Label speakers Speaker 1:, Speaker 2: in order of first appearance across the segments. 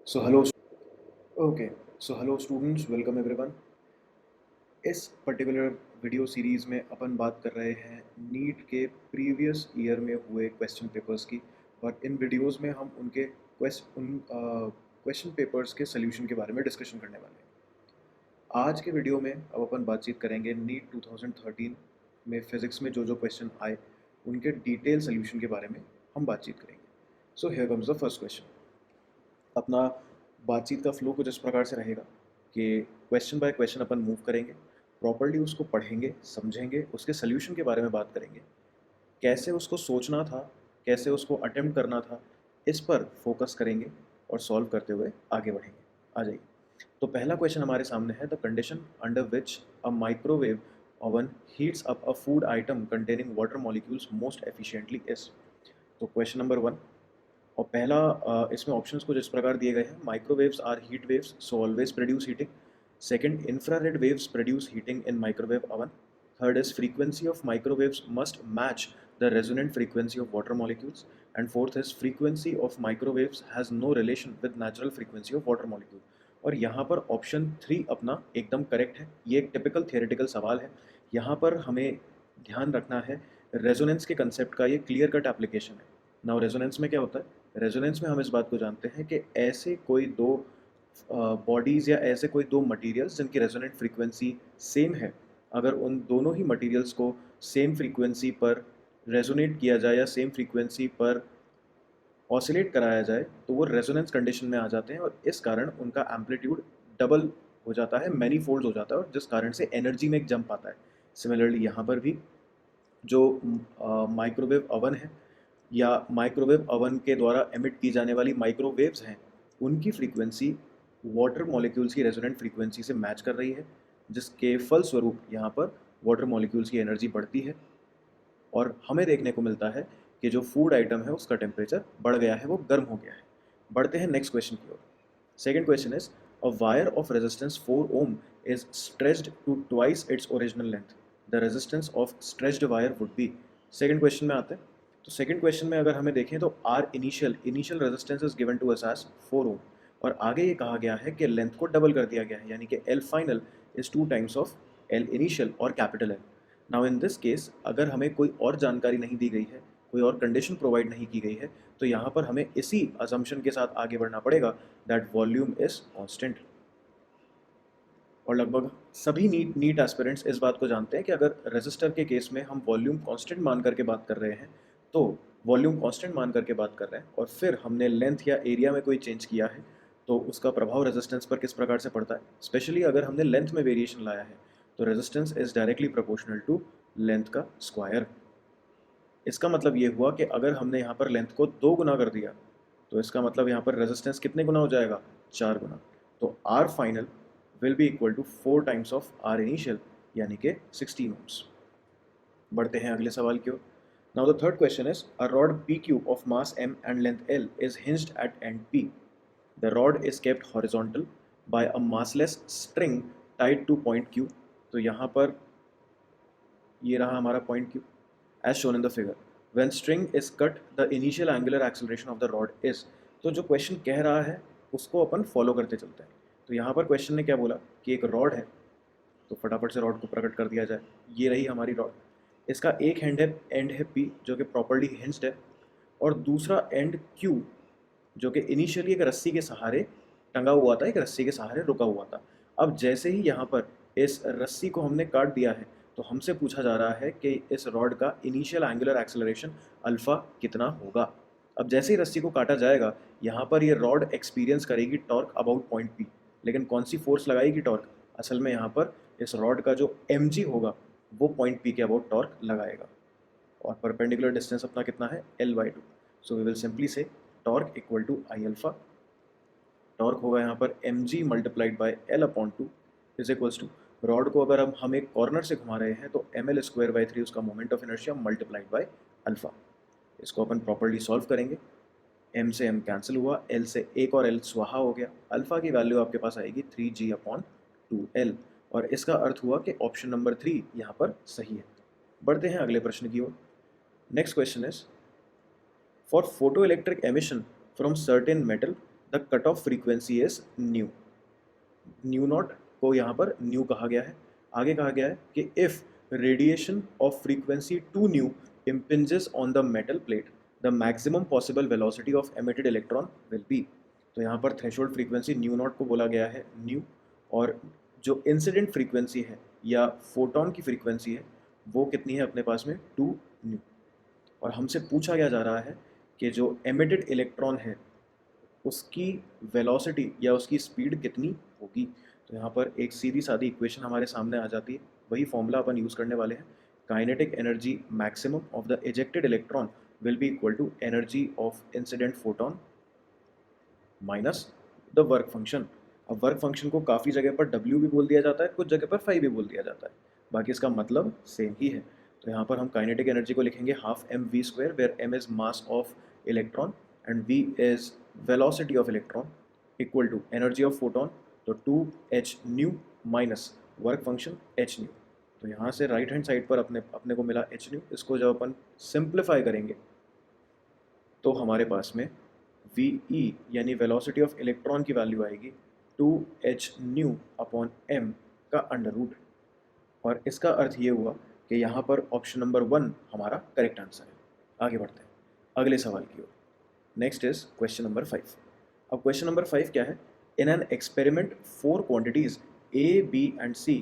Speaker 1: So hello, okay. So hello students, welcome everyone. इस particular video series में अपन बात कर रहे हैं नीट के प्रीवियस ईयर में हुए क्वेश्चन पेपर्स की। और इन वीडियोस में हम उनके क्वेश्चन पेपर्स के सोल्यूशन के बारे में डिस्कशन करने वाले हैं। आज के वीडियो में अब अपन बातचीत करेंगे नीट 2013 में फिज़िक्स में जो जो क्वेश्चन आए उनके डिटेल सोल्यूशन के बारे में हम बातचीत करेंगे। So here comes the first question. अपना बातचीत का फ्लो कुछ इस प्रकार से रहेगा कि question by question upon move करेंगे, प्रॉपर्ली उसको पढ़ेंगे, समझेंगे, उसके सोल्यूशन के बारे में बात करेंगे, कैसे उसको सोचना था, कैसे उसको अटेम्प्ट करना था, इस पर फोकस करेंगे और सॉल्व करते हुए आगे बढ़ेंगे। आ जाइए। तो पहला क्वेश्चन हमारे सामने है, the condition under which a microwave oven heats up a food item containing water molecules most efficiently is. तो क्वेश्चन नंबर 1 और पहला इसमें ऑप्शंस कुछ इस प्रकार दिए गए हैं। Microwaves are heat waves so always produce heating. Second, infrared waves produce heating in microwave oven. Third is frequency of microwaves must match the resonant frequency of water molecules. And fourth is frequency of microwaves has no relation with natural frequency of water molecule. और यहाँ पर option 3 अपना एकदम correct है। ये एक typical theoretical सवाल है। यहाँ पर हमें ध्यान रखना है रेजोनेंस के कंसेप्ट का ये क्लियर कट एप्लीकेशन है। नाउ रेजोनेंस में क्या होता है? रेजोनेंस में हम इस बात को जानते हैं कि ऐसे कोई दो बॉडीज़ या ऐसे कोई दो मटेरियल्स जिनकी रेजोनेंट फ्रीक्वेंसी सेम है, अगर उन दोनों ही मटेरियल्स को सेम फ्रीक्वेंसी पर रेजोनेट किया जाए या सेम फ्रीक्वेंसी पर ऑसिलेट कराया जाए तो वो रेजोनेंस कंडीशन में आ जाते हैं और इस कारण उनका एम्पलीट्यूड डबल हो जाता है, मैनी फोल्ड हो जाता है और जिस कारण से एनर्जी में एक जंप आता है। सिमिलरली यहाँ पर भी जो माइक्रोवेव ओवन है या माइक्रोवेव ओवन के द्वारा एमिट की जाने वाली माइक्रोवेव्स हैं, उनकी फ्रीक्वेंसी वाटर मॉलिक्यूल्स की रेजोनेंट फ्रीक्वेंसी से मैच कर रही है, जिसके फलस्वरूप यहाँ पर वाटर मॉलिक्यूल्स की एनर्जी बढ़ती है और हमें देखने को मिलता है कि जो फूड आइटम है उसका टेम्परेचर बढ़ गया है, वो गर्म हो गया है। बढ़ते हैं नेक्स्ट क्वेश्चन की ओर। Second question is, a wire of resistance 4 ohm is stretched to twice its original length, the resistance of stretched wire would be. Second question में आते हैं। तो सेकेंड क्वेश्चन में अगर हमें देखें तो R initial resistance is given to us as 4 ohm और आगे ये कहा गया है कि लेंथ को डबल कर दिया गया है, यानी कि L final is 2 times of L initial और capital L. Now in this case अगर हमें कोई और जानकारी नहीं दी गई है, कोई और कंडीशन प्रोवाइड नहीं की गई है, तो यहाँ पर हमें इसी अजम्पशन के साथ आगे बढ़ना पड़ेगा दैट वॉल्यूम इज कांस्टेंट। और लगभग सभी नीट एस्पिरेंट्स इस बात को जानते हैं कि अगर रेजिस्टर के केस में हम वॉल्यूम कांस्टेंट मान करके बात कर रहे हैं तो वॉल्यूम कांस्टेंट मान करके बात कर रहे हैं और फिर हमने लेंथ या एरिया में कोई चेंज किया है तो उसका प्रभाव रेजिस्टेंस पर किस प्रकार से पड़ता है। स्पेशली अगर हमने लेंथ में वेरिएशन लाया है तो resistance is directly proportional to length का स्क्वायर। इसका मतलब ये हुआ कि अगर हमने यहाँ पर लेंथ को 2 गुना कर दिया तो इसका मतलब यहाँ पर रेजिस्टेंस कितने गुना हो जाएगा? 4 गुना। तो R final will be equal to 4 times of R initial, यानी कि 16 ओम्स। बढ़ते हैं अगले सवाल की ओर। Now the third question is, a rod P Q of mass m and length l is hinged at end p. The rod is kept horizontal by a massless string tied to point q. तो यहाँ पर ये रहा हमारा point q as shown in the figure. When string is cut, the initial angular acceleration of the rod is. तो जो question कह रहा है उसको अपन फॉलो करते चलते हैं। तो यहाँ पर क्वेश्चन ने क्या बोला कि एक रॉड है, तो फटाफट से रॉड को प्रकट कर दिया जाए। ये रही हमारी रॉड, इसका एक एंड है P जो कि प्रॉपर्ली हिंज्ड है और दूसरा एंड Q जो कि इनिशियली एक रस्सी के सहारे टंगा हुआ था, एक रस्सी के सहारे रुका हुआ था। अब जैसे ही यहाँ पर इस रस्सी को हमने काट दिया है तो हमसे पूछा जा रहा है कि इस रॉड का इनिशियल एंगुलर एक्सेलरेशन अल्फ़ा कितना होगा। अब जैसे ही रस्सी को काटा जाएगा यहाँ पर ये रॉड एक्सपीरियंस करेगी टॉर्क अबाउट पॉइंट पी, लेकिन कौन सी फोर्स लगाएगी टॉर्क? असल में यहाँ पर इस रॉड का जो mg होगा वो पॉइंट पी के अबाउट टॉर्क लगाएगा और परपेंडिकुलर डिस्टेंस अपना कितना है? l/2। So we will simply say torque equal to I alpha. Torque होगा यहाँ पर mg multiplied by l/2 is equals to, rod को अगर हम एक कॉर्नर से घुमा रहे हैं तो ml²/3 उसका moment of inertia multiplied by alpha. इसको अपन प्रॉपर्ली सॉल्व करेंगे। m से m कैंसिल हुआ, l से एक और l स्वाहा हो गया। अल्फा की वैल्यू आपके पास आएगी 3g/2l और इसका अर्थ हुआ कि ऑप्शन नंबर 3 यहाँ पर सही है। बढ़ते हैं अगले प्रश्न की ओर। Next question is, for photoelectric emission from certain metal the cut off frequency is nu. Nu naught को यहाँ पर न्यू कहा गया है। आगे कहा गया है कि if radiation of frequency two nu impinges on the metal plate the maximum possible velocity of emitted electron will be. तो यहाँ पर थ्रेशोल्ड फ्रीक्वेंसी न्यू नॉट को बोला गया है न्यू, और जो इंसिडेंट फ्रीक्वेंसी है या फोटोन की फ्रीक्वेंसी है वो कितनी है अपने पास में, 2 न्यू। और हमसे पूछा गया जा रहा है कि जो एमिटेड इलेक्ट्रॉन है उसकी वेलोसिटी या उसकी स्पीड कितनी होगी। तो यहाँ पर एक सीधी सादी इक्वेशन हमारे सामने आ जाती है, वही फॉर्मूला अपन यूज़ करने वाले हैं। Kinetic energy maximum of the ejected electron will be equal to energy of incident photon minus the work function. अब वर्क फंक्शन को काफ़ी जगह पर W भी बोल दिया जाता है, कुछ जगह पर फाई भी बोल दिया जाता है, बाकी इसका मतलब सेम ही है। तो यहाँ पर हम काइनेटिक एनर्जी को लिखेंगे half mv², where m is mass of electron and v is velocity of electron equal to energy of photon, तो 2h nu minus work function h nu. तो यहाँ से राइट हैंड साइड पर अपने को मिला h न्यू। इसको जब अपन सिंप्लीफाई करेंगे तो हमारे पास में VE यानी वेलोसिटी ऑफ इलेक्ट्रॉन की वैल्यू आएगी 2h न्यू अपॉन m का अंडर रूट। और इसका अर्थ ये हुआ कि यहाँ पर ऑप्शन नंबर 1 हमारा करेक्ट आंसर है। आगे बढ़ते हैं अगले सवाल की ओर। Next is question number 5। अब क्वेश्चन नंबर 5 क्या है, in an experiment 4 quantities A, B and C,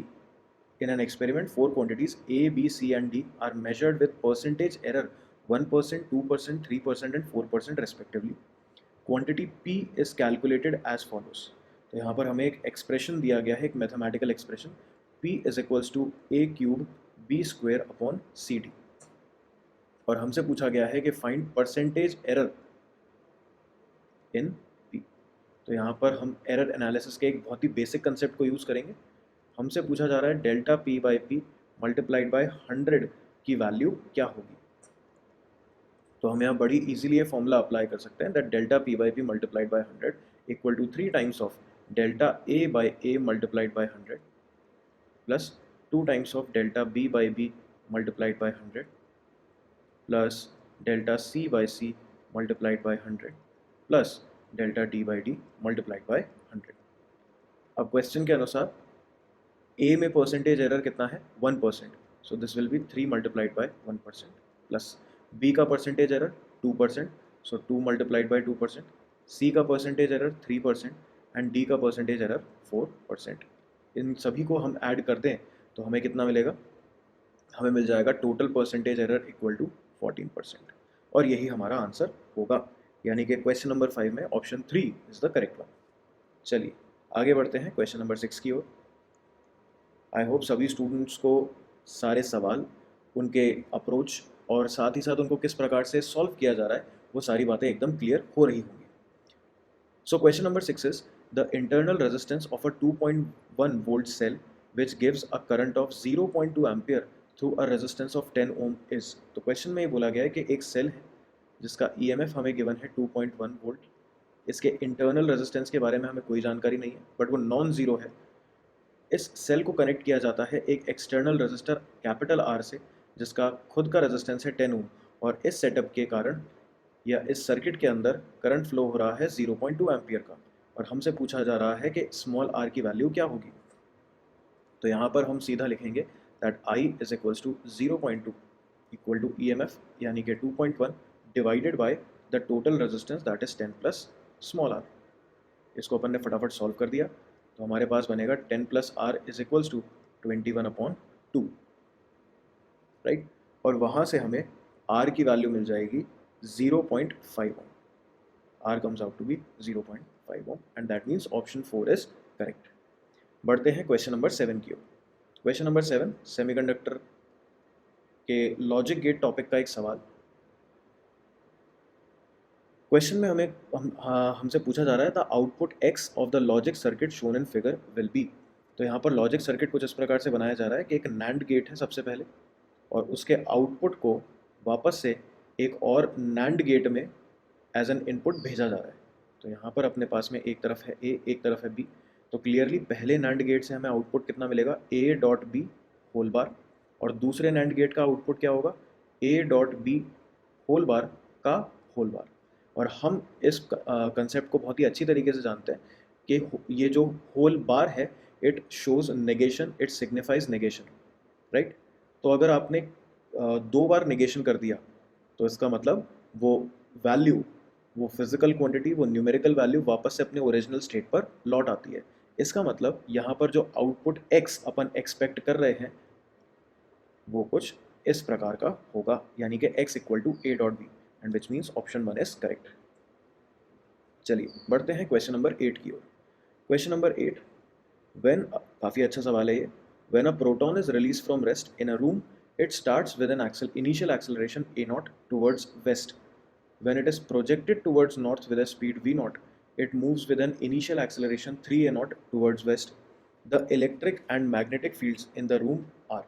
Speaker 1: in an experiment 4 quantities A, B, C and D are measured with percentage error 1%, 2%, 3% and 4% respectively. Quantity P is calculated as follows. तो यहाँ पर हमें एक expression दिया गया है, एक mathematical expression, P is equals to A cube B square upon CD, और हमसे पूछा गया है कि find percentage error in P। तो यहाँ पर हम एरर एनालिसिस के एक बहुत ही बेसिक कंसेप्ट को यूज़ करेंगे। हमसे पूछा जा रहा है delta P by P multiplied by 100 की वैल्यू क्या होगी। तो हम यहाँ बड़ी इजीली ये फॉर्मूला अप्लाई कर सकते हैं, that delta P by P multiplied by 100 equal to 3 times of delta A by A multiplied by 100 plus 2 times of delta B by B multiplied by 100 plus delta C by C multiplied by 100 plus delta D by D multiplied by 100। अब question के अनुसार A में percentage error कितना है, 1%, सो this will B 3 multiplied by 1%, plus B का percentage error 2%, so 2 multiplied by 2%, C का percentage error 3% and D का percentage error 4%। इन सभी को हम ऐड कर दें तो हमें कितना मिलेगा, हमें मिल जाएगा total percentage error equal to 14%, और यही हमारा आंसर होगा। यानी कि क्वेश्चन नंबर 5 में option 3 is the correct one. चलिए आगे बढ़ते हैं क्वेश्चन नंबर 6 की ओर। आई होप सभी स्टूडेंट्स को सारे सवाल, उनके अप्रोच और साथ ही साथ उनको किस प्रकार से सॉल्व किया जा रहा है वो सारी बातें एकदम क्लियर हो रही होंगी। So question number 6 is the internal resistance of a 2.1 volt cell which gives a current of 0.2 ampere through a resistance of 10 ohm is. तो क्वेश्चन में ये बोला गया है कि एक सेल है जिसका EMF हमें गिवन है 2.1 वोल्ट। इसके इंटरनल रेजिस्टेंस के बारे में हमें कोई जानकारी नहीं है, बट वो नॉन ज़ीरो है। इस सेल को कनेक्ट किया जाता है एक एक्सटर्नल रजिस्टर कैपिटल R से जिसका खुद का रेजिस्टेंस है 10 ओम, और इस सेटअप के कारण या इस सर्किट के अंदर करंट फ्लो हो रहा है 0.2 एम्पियर का, और हमसे पूछा जा रहा है कि स्मॉल r की वैल्यू क्या होगी। तो यहाँ पर हम सीधा लिखेंगे that I is equals to 0.2 equal to EMF यानी कि 2.1 divided by the total resistance that is 10 plus small r। इसको अपन ने फटाफट सॉल्व कर दिया तो हमारे पास बनेगा 10 plus r is equals to 21/2, right. और वहाँ से हमें r की वैल्यू मिल जाएगी 0.5 ओम। r comes out to be 0.5 ohm and that means option 4 is correct। बढ़ते हैं क्वेश्चन नंबर 7 की ओर। क्वेश्चन नंबर 7 सेमीकंडक्टर के लॉजिक गेट टॉपिक का एक सवाल। क्वेश्चन में हमसे पूछा जा रहा है the output x of the logic circuit shown in figure will be. तो यहाँ पर लॉजिक सर्किट कुछ इस प्रकार से बनाया जा रहा है कि एक नैंड गेट है सबसे पहले, और उसके आउटपुट को वापस से एक और नैंड गेट में एज एन इनपुट भेजा जा रहा है। तो यहाँ पर अपने पास में एक तरफ है A, एक तरफ है B। तो क्लियरली पहले नैंड गेट से हमें आउटपुट कितना मिलेगा, A dot B whole bar, और दूसरे नैंड गेट का आउटपुट क्या होगा, A dot B whole bar का होल बार। और हम इस कंसेप्ट को बहुत ही अच्छी तरीके से जानते हैं कि ये जो होल बार है it shows negation, it signifies negation, right. तो अगर आपने 2 बार नेगेशन कर दिया तो इसका मतलब वो वैल्यू, वो फिजिकल क्वांटिटी, वो न्यूमेरिकल वैल्यू वापस से अपने ओरिजिनल स्टेट पर लौट आती है। इसका मतलब यहाँ पर जो आउटपुट x अपन एक्सपेक्ट कर रहे हैं वो कुछ इस प्रकार का होगा, यानी कि x equal to a dot B, and which means option 1 is correct. चलिए बढ़ते हैं क्वेश्चन नंबर 8 की ओर। क्वेश्चन नंबर 8, व्हेन, काफ़ी अच्छा सवाल है ये, when a proton is release from rest in a room it starts with an initial acceleration a not towards waste. When it is projected towards north with a speed v naught, it moves with an initial acceleration 3a naught towards west. The electric and magnetic fields in the room are.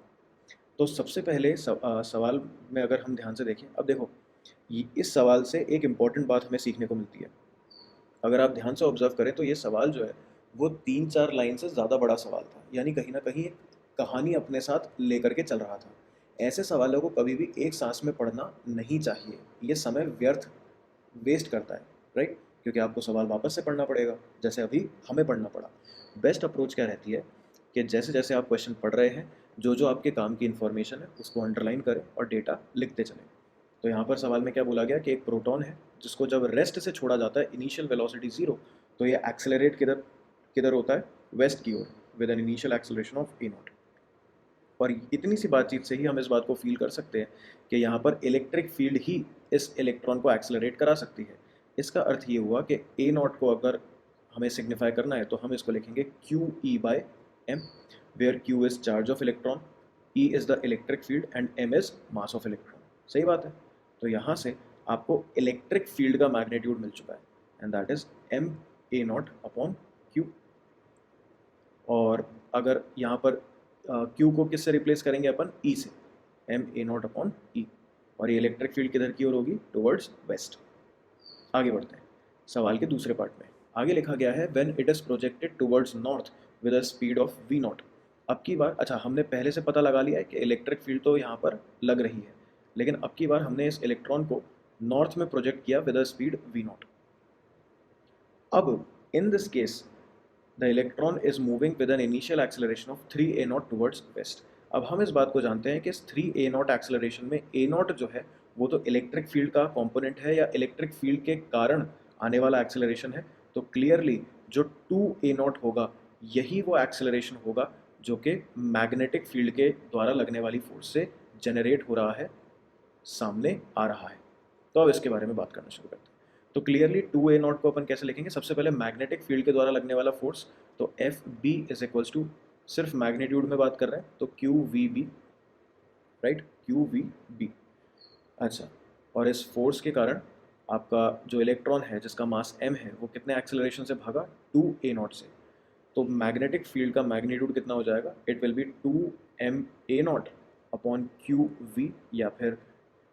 Speaker 1: तो सबसे पहले सवाल में अगर हम ध्यान से देखें, अब देखो इस सवाल से एक इम्पॉर्टेंट बात हमें सीखने को मिलती है। अगर आप ध्यान से ऑब्जर्व करें तो ये सवाल जो है वो 3-4 लाइन से ज़्यादा बड़ा सवाल था, यानी कहीं ना कहीं एक कहानी अपने साथ लेकर के चल रहा था। ऐसे सवालों को कभी भी एक सांस में पढ़ना नहीं चाहिए, ये समय व्यर्थ वेस्ट करता है, राइट, क्योंकि आपको सवाल वापस से पढ़ना पड़ेगा, जैसे अभी हमें पढ़ना पड़ा। बेस्ट अप्रोच क्या रहती है कि जैसे जैसे आप क्वेश्चन पढ़ रहे हैं, जो जो आपके काम की इन्फॉर्मेशन है उसको अंडरलाइन करें और डेटा लिखते चलें। तो यहाँ पर सवाल में क्या बोला गया कि एक प्रोटॉन है जिसको जब रेस्ट से छोड़ा जाता है इनिशियल वेलोसिटी 0, तो ये एक्सेलरेट किधर किधर होता है, वेस्ट की ओर, with an initial acceleration of a naught. और इतनी सी बातचीत से ही हम इस बात को फील कर सकते हैं कि यहाँ पर इलेक्ट्रिक फील्ड ही इस इलेक्ट्रॉन को एक्सेलरेट करा सकती है। इसका अर्थ ये हुआ कि ए नॉट को अगर हमें सिग्निफाई करना है तो हम इसको लिखेंगे Q E by M, where Q is charge of electron, E is the electric field and M is mass of electron. सही बात है। तो यहाँ से आपको इलेक्ट्रिक फील्ड का मैग्नीट्यूड मिल चुका है, and that is M A naught upon Q. और अगर यहाँ पर क्यू को किससे रिप्लेस करेंगे अपन, ई से, एम ए नॉट अपॉन ई, और ये इलेक्ट्रिक फील्ड किधर की ओर होगी, टुवर्ड्स वेस्ट। आगे बढ़ते हैं सवाल के दूसरे पार्ट में। आगे लिखा गया है when it is projected towards north with a speed of V naught. अब की बार, अच्छा हमने पहले से पता लगा लिया है कि इलेक्ट्रिक फील्ड तो यहाँ पर लग रही है, लेकिन अब की बार हमने इस इलेक्ट्रॉन को नॉर्थ में प्रोजेक्ट किया with a speed V naught. अब in this case the electron is moving with an initial acceleration of 3a naught towards west. अब हम इस बात को जानते हैं कि इस 3a नॉट एक्सेलरेशन में a नॉट जो है वो तो इलेक्ट्रिक फील्ड का कंपोनेंट है या इलेक्ट्रिक फील्ड के कारण आने वाला एक्सेलरेशन है। तो क्लियरली जो 2a नॉट होगा यही वो एक्सेलरेशन होगा जो कि मैग्नेटिक फील्ड के द्वारा लगने वाली फोर्स से जनरेट हो रहा है, सामने आ रहा है। तो अब इसके बारे में बात करना शुरू करते हैं। तो क्लियरली 2a नॉट को अपन कैसे लिखेंगे, सबसे पहले मैग्नेटिक फील्ड के द्वारा लगने वाला फोर्स, तो F B is equals to, सिर्फ मैग्नीट्यूड में बात कर रहे हैं तो q v B, right, q v B. अच्छा, और इस फोर्स के कारण आपका जो इलेक्ट्रॉन है जिसका मास m है वो कितने एक्सेलरेशन से भागा, 2a नॉट से। तो मैग्नेटिक फील्ड का मैग्नीट्यूड कितना हो जाएगा, it will be 2ma naught upon q v, या फिर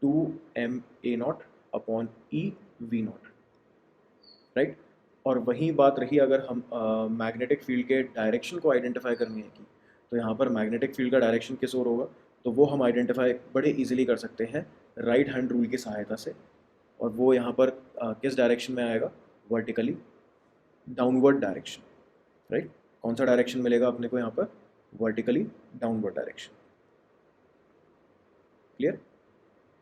Speaker 1: 2ma naught upon e v naught, right. और वही बात रही अगर हम मैग्नेटिक फील्ड के डायरेक्शन को आइडेंटिफाई करनी है की, तो यहाँ पर मैग्नेटिक फील्ड का डायरेक्शन किस ओर होगा, तो वो हम आइडेंटिफाई बड़े इजीली कर सकते हैं राइट हैंड रूल की सहायता से। और वो यहाँ पर किस डायरेक्शन में आएगा, वर्टिकली डाउनवर्ड डायरेक्शन, राइट। कौन सा डायरेक्शन मिलेगा अपने को यहाँ पर, वर्टिकली डाउनवर्ड डायरेक्शन। क्लियर।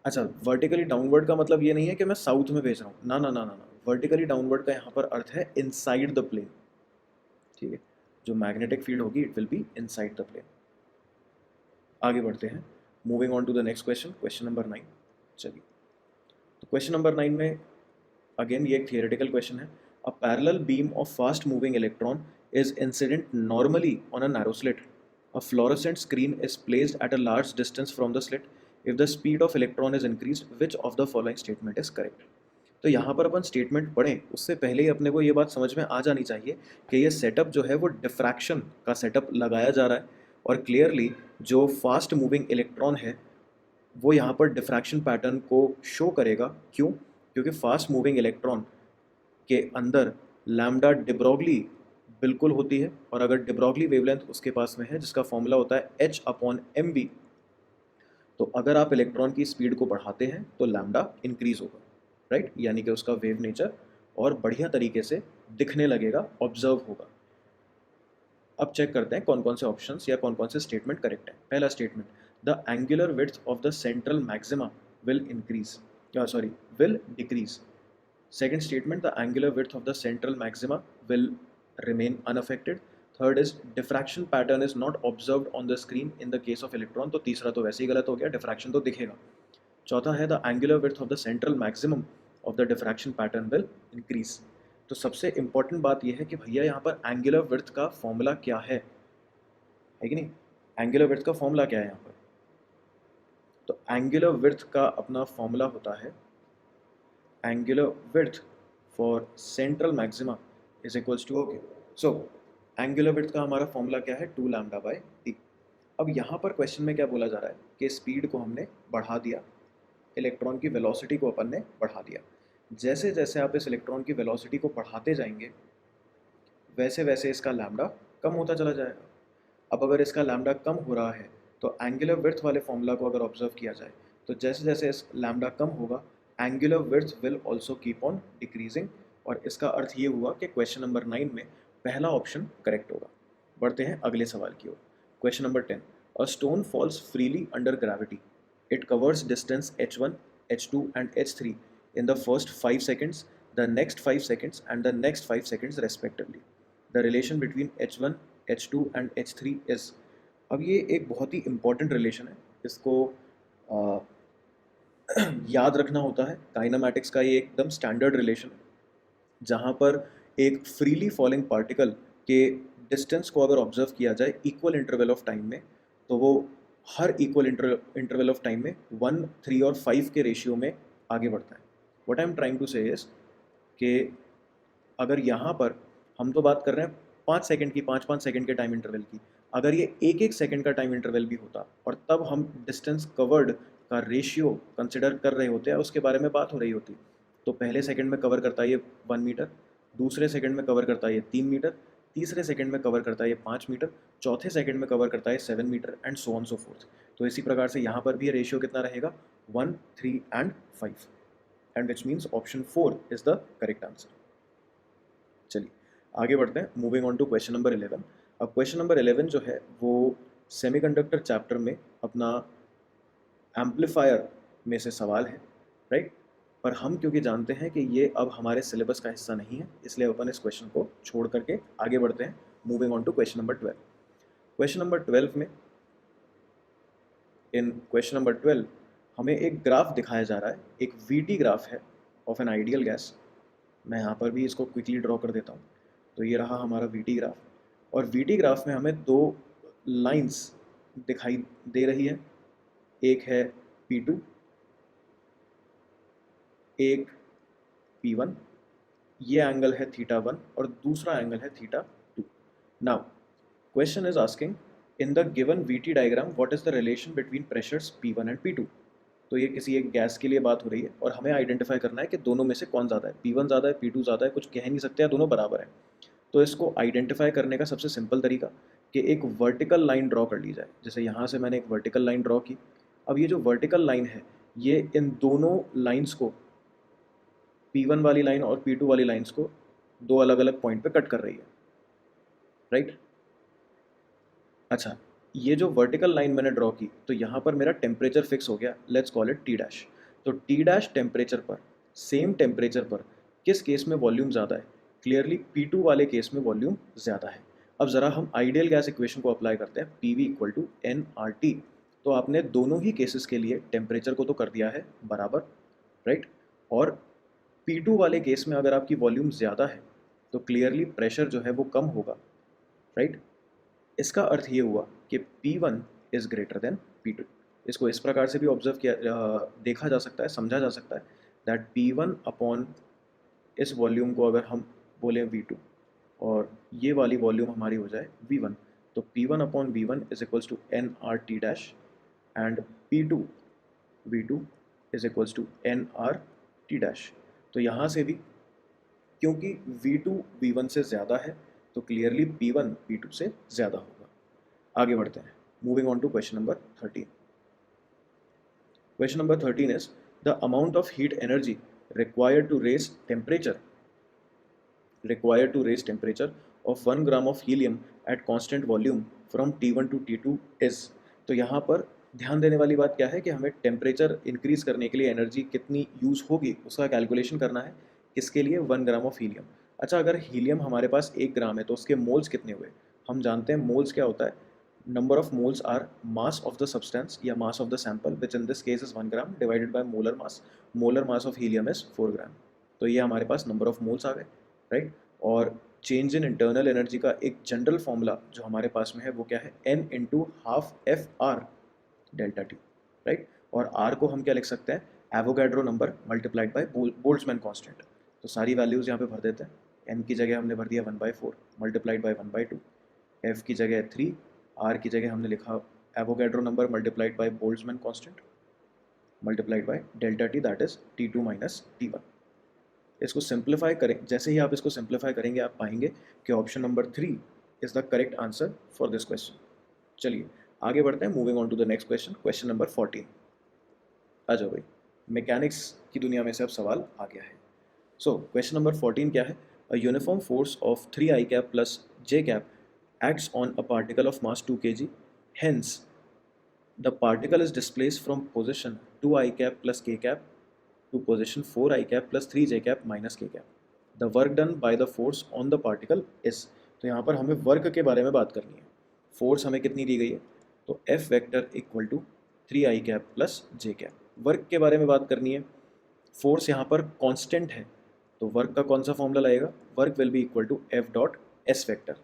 Speaker 1: अच्छा, वर्टिकली डाउनवर्ड का मतलब ये नहीं है कि मैं साउथ में भेज रहा हूँ, ना ना ना ना ना, वर्टिकली डाउनवर्ड का यहाँ पर अर्थ है इनसाइड द प्लेन, ठीक है। जो मैग्नेटिक फील्ड होगी it will be inside the plane. आगे बढ़ते हैं, moving on to the next question, question number 9। चलिए, तो क्वेश्चन नंबर 9 में अगेन ये एक थियोरेटिकल क्वेश्चन है। A parallel beam of fast moving electron is incident normally on a narrow slit. A fluorescent screen is placed at a large distance from the slit. If the speed of electron is increased, which of the following statement is correct? तो यहाँ पर अपन statement पढ़ें उससे पहले ही अपने को ये बात समझ में आ जानी चाहिए कि ये सेटअप जो है वो डिफ्रैक्शन का सेटअप लगाया जा रहा है, और क्लियरली जो फास्ट मूविंग इलेक्ट्रॉन है वो यहाँ पर डिफ्रैक्शन पैटर्न को शो करेगा। क्यों? क्योंकि फास्ट मूविंग इलेक्ट्रॉन के अंदर लैम्डा डिब्रोगली बिल्कुल होती है, और अगर डिब्रोगली वेवलेंथ उसके पास में है जिसका फॉर्मूला होता है h/mv, तो अगर आप इलेक्ट्रॉन की स्पीड को बढ़ाते हैं तो लैम्डा इंक्रीज होगा, राइट, यानी कि उसका वेव नेचर और बढ़िया तरीके से दिखने लगेगा, ऑब्जर्व होगा। अब चेक करते हैं कौन कौन से ऑप्शंस या कौन कौन से स्टेटमेंट करेक्ट है। पहला statement, the angular width of the central maxima will increase, sorry will decrease. Second statement, the angular width of the central maxima will remain unaffected. Third is diffraction pattern is not observed on the screen in the case of electron. तो तीसरा तो वैसे ही गलत हो गया, diffraction तो दिखेगा। चौथा है the angular width of the central maximum of the diffraction pattern will increase. तो सबसे इंपॉर्टेंट बात यह है कि भैया यहाँ पर एंगुलर विड्थ का फॉर्मूला क्या है कि नहीं? एंगुलर विड्थ का फॉर्मूला क्या है यहाँ पर? तो एंगुलर विड्थ का अपना फॉर्मूला होता है angular width for central maxima is equals to, okay, so angular width का हमारा फॉर्मूला क्या है? 2 लैम्डा बाय टी। अब यहाँ पर क्वेश्चन में क्या बोला जा रहा है कि स्पीड को हमने बढ़ा दिया, इलेक्ट्रॉन की वेलोसिटी को अपन ने बढ़ा दिया। जैसे जैसे आप इस इलेक्ट्रॉन की वेलोसिटी को बढ़ाते जाएंगे वैसे वैसे इसका लैम्डा कम होता चला जाएगा। अब अगर इसका लैम्डा कम हो रहा है तो एंगुलर विड्थ वाले फॉर्मूला को अगर ऑब्जर्व किया जाए तो जैसे जैसे इस लैम्डा कम होगा angular width will also keep on decreasing. और इसका अर्थ ये हुआ कि क्वेश्चन नंबर 9 में पहला ऑप्शन करेक्ट होगा। बढ़ते हैं अगले सवाल की ओर। Question number 10, a stone falls freely under gravity, it covers distance h1, h2 and h3 in the first 5 seconds, the next 5 seconds and the next 5 seconds respectively. The relation between h1, h2 and h3 is, अब ये एक बहुत ही important relation है, इसको याद रखना होता है। काइनेमैटिक्स का ये एकदम स्टैंडर्ड रिलेशन है, जहाँ पर एक फ्रीली फॉलिंग पार्टिकल के डिस्टेंस को अगर ऑब्जर्व किया जाए इक्वल इंटरवल ऑफ टाइम में, तो वो हर इक्वल इंटरवल ऑफ टाइम में 1, 3 और 5 के रेशियो में आगे बढ़ता है। What I am trying to say is कि अगर यहाँ पर हम तो बात कर रहे हैं 5 सेकंड की, 5-5 सेकंड के टाइम इंटरवल की, अगर ये 1-1 सेकंड का टाइम इंटरवल भी होता और तब हम डिस्टेंस कवर्ड का रेशियो कंसिडर कर रहे होते हैं, उसके बारे में बात हो रही होती, तो पहले सेकंड में कवर करता है ये 1 मीटर, दूसरे सेकंड में कवर करता है ये 3 मीटर, तीसरे सेकंड में कवर करता है ये 5 मीटर, चौथे सेकंड में कवर करता है 7 metre and so on so forth. तो इसी प्रकार से यहाँ पर भी ये रेशियो कितना रहेगा? 1, 3 and 5, and which means option 4 is the correct answer. चलिए आगे बढ़ते हैं, moving on to question number 11। अब क्वेश्चन नंबर 11 जो है वो सेमीकंडक्टर चैप्टर में अपना एम्पलीफायर में से सवाल है, राइट। पर हम क्योंकि जानते हैं कि ये अब हमारे सिलेबस का हिस्सा नहीं है, इसलिए अपन इस क्वेश्चन को छोड़ करके आगे बढ़ते हैं, moving on to question number 12। Question number 12 में, इन क्वेश्चन नंबर 12 हमें एक ग्राफ दिखाया जा रहा है, एक वीटी ग्राफ है ऑफ एन आइडियल गैस। मैं यहाँ पर भी इसको क्विकली ड्रॉ कर देता हूँ। तो ये रहा हमारा वीटी ग्राफ, और वीटी ग्राफ में हमें 2 लाइंस दिखाई दे रही है, एक है P2, एक P1, ये एंगल है θ1 और दूसरा एंगल है θ2। Now question is asking in the given VT diagram what is the relation between pressures P1 and P2। तो ये किसी एक गैस के लिए बात हो रही है और हमें आइडेंटिफाई करना है कि दोनों में से कौन ज़्यादा है, P1 ज़्यादा है, P2 ज़्यादा है, कुछ कह नहीं सकते, या दोनों बराबर है। तो इसको आइडेंटिफाई करने का सबसे सिंपल तरीका कि एक वर्टिकल लाइन ड्रॉ कर ली जाए। जैसे यहाँ से मैंने एक वर्टिकल लाइन ड्रॉ की। अब ये जो वर्टिकल लाइन है ये इन दोनों लाइंस को, P1 वाली लाइन और P2 वाली लाइंस को 2 अलग अलग पॉइंट पे कट कर रही है, राइट। अच्छा, ये जो वर्टिकल लाइन मैंने ड्रॉ की, तो यहाँ पर मेरा टेम्परेचर फिक्स हो गया, let's call it T dash. तो T डैश टेम्परेचर पर, सेम टेम्परेचर पर किस केस में वॉल्यूम ज़्यादा है? क्लियरली P2 वाले केस में वॉल्यूम ज़्यादा है। अब ज़रा हम आइडियल गैस इक्वेशन को अप्लाई करते हैं, PV = nRT। तो आपने दोनों ही केसेस के लिए टेम्परेचर को तो कर दिया है बराबर, राइट। और P2 वाले केस में अगर आपकी वॉल्यूम ज़्यादा है तो क्लियरली प्रेशर जो है वो कम होगा, राइट। इसका अर्थ ये हुआ कि P1 is greater than P2। इसको इस प्रकार से भी ऑब्जर्व किया, देखा जा सकता है, समझा जा सकता है दैट P1 अपॉन इस वॉल्यूम को अगर हम बोलें V2 और ये वाली वॉल्यूम हमारी हो जाए V1, तो P1 upon V1 is equals to nRT dash and P2 V2 is equals to nRT dash. तो यहाँ से भी क्योंकि V2 V1 से ज़्यादा है तो क्लियरली P1 P2 से ज़्यादा होगा। आगे बढ़ते हैं, moving on to question number 13। Question number 13 is the amount of heat energy required to raise temperature of 1 gram of helium at constant volume from T1 to T2 is। तो यहाँ पर ध्यान देने वाली बात क्या है कि हमें टेम्परेचर इंक्रीज करने के लिए एनर्जी कितनी यूज़ होगी उसका कैलकुलेशन करना है। किसके लिए? 1 ग्राम ऑफ हीलियम। अच्छा, अगर हीलियम हमारे पास 1 ग्राम है तो उसके मोल्स कितने हुए? हम जानते हैं मोल्स क्या होता है, number of moles are mass of the substance या mass of the sample which in this case is 1 gram divided by molar mass. Molar mass of helium is 4 gram. तो ये हमारे पास नंबर ऑफ मोल्स आ गए, right. और change in internal energy का एक जनरल फॉर्मूला जो हमारे पास में है वो क्या है? n into half F R delta T, right. और r को हम क्या लिख सकते हैं? Avogadro number multiplied by Boltzmann constant. तो सारी वैल्यूज़ यहाँ पे भर देते हैं। n की जगह हमने भर दिया 1/4 मल्टीप्लाइड बाय 1/2, f की जगह 3, r की जगह हमने लिखा Avogadro number multiplied by Boltzmann constant multiplied by delta T that is T2 minus T1। इसको सिंप्लीफाई करें, जैसे ही आप इसको सिंप्लीफाई करेंगे आप पाएंगे कि option number 3 is the correct answer for this question. चलिए आगे बढ़ते हैं, moving on to the next question, question number 14। आ जाओ भाई, मैकेनिक्स की दुनिया में से अब सवाल आ गया है। सो क्वेश्चन नंबर 14 क्या है? A uniform force of 3 i cap plus j cap acts on a particle of mass 2 kg. Hence, the particle is displaced from position 2 i cap plus k cap to position 4 i cap plus 3 j cap minus k cap. The work done by the force on the particle is। तो यहाँ पर हमें work के बारे में बात करनी है। फोर्स हमें कितनी दी गई है? तो F vector equal to 3 i cap plus j cap. Work के बारे में बात करनी है। फोर्स यहाँ पर कांस्टेंट है तो वर्क का कौन सा फॉर्मूला लगेगा? Work will be equal to F dot S vector.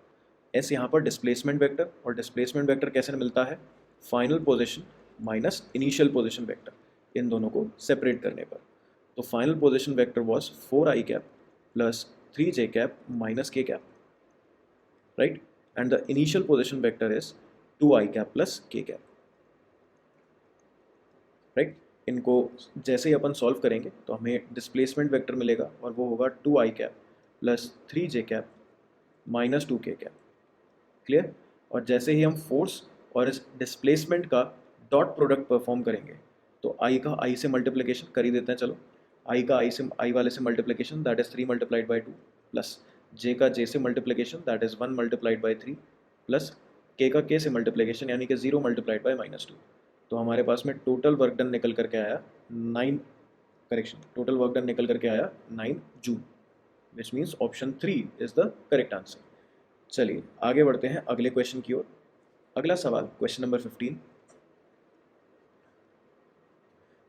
Speaker 1: S यहाँ पर डिस्प्लेसमेंट वेक्टर, और डिस्प्लेसमेंट वेक्टर कैसे मिलता है? Final position minus initial position vector, इन दोनों को सेपरेट करने पर। तो final position vector was 4 i cap plus 3 j cap minus k cap, right. And the initial position vector is 2 i cap plus k cap, right. इनको जैसे ही अपन solve करेंगे तो हमें डिस्प्लेसमेंट वेक्टर मिलेगा और वो होगा 2 i cap plus 3 j cap minus 2 k cap. Clear? और जैसे ही हम फोर्स और इस डिस्प्लेसमेंट का डॉट प्रोडक्ट परफॉर्म करेंगे तो आई का आई से मल्टीप्लिकेशन कर ही देते हैं। चलो, आई का आई वाले से multiplication that is 3 multiplied by 2 plus j का जे से multiplication that is 1 multiplied by 3 plus k का के से मल्टीप्लिकेशन यानी कि 0 मल्टीप्लाइड बाई -2। तो हमारे पास में टोटल वर्क डन निकल करके आया 9 टोटल वर्क डन निकल करके आया 9 joule, which means option 3 is the correct answer. चलिए आगे बढ़ते हैं अगले क्वेश्चन की ओर। अगला सवाल question number 15।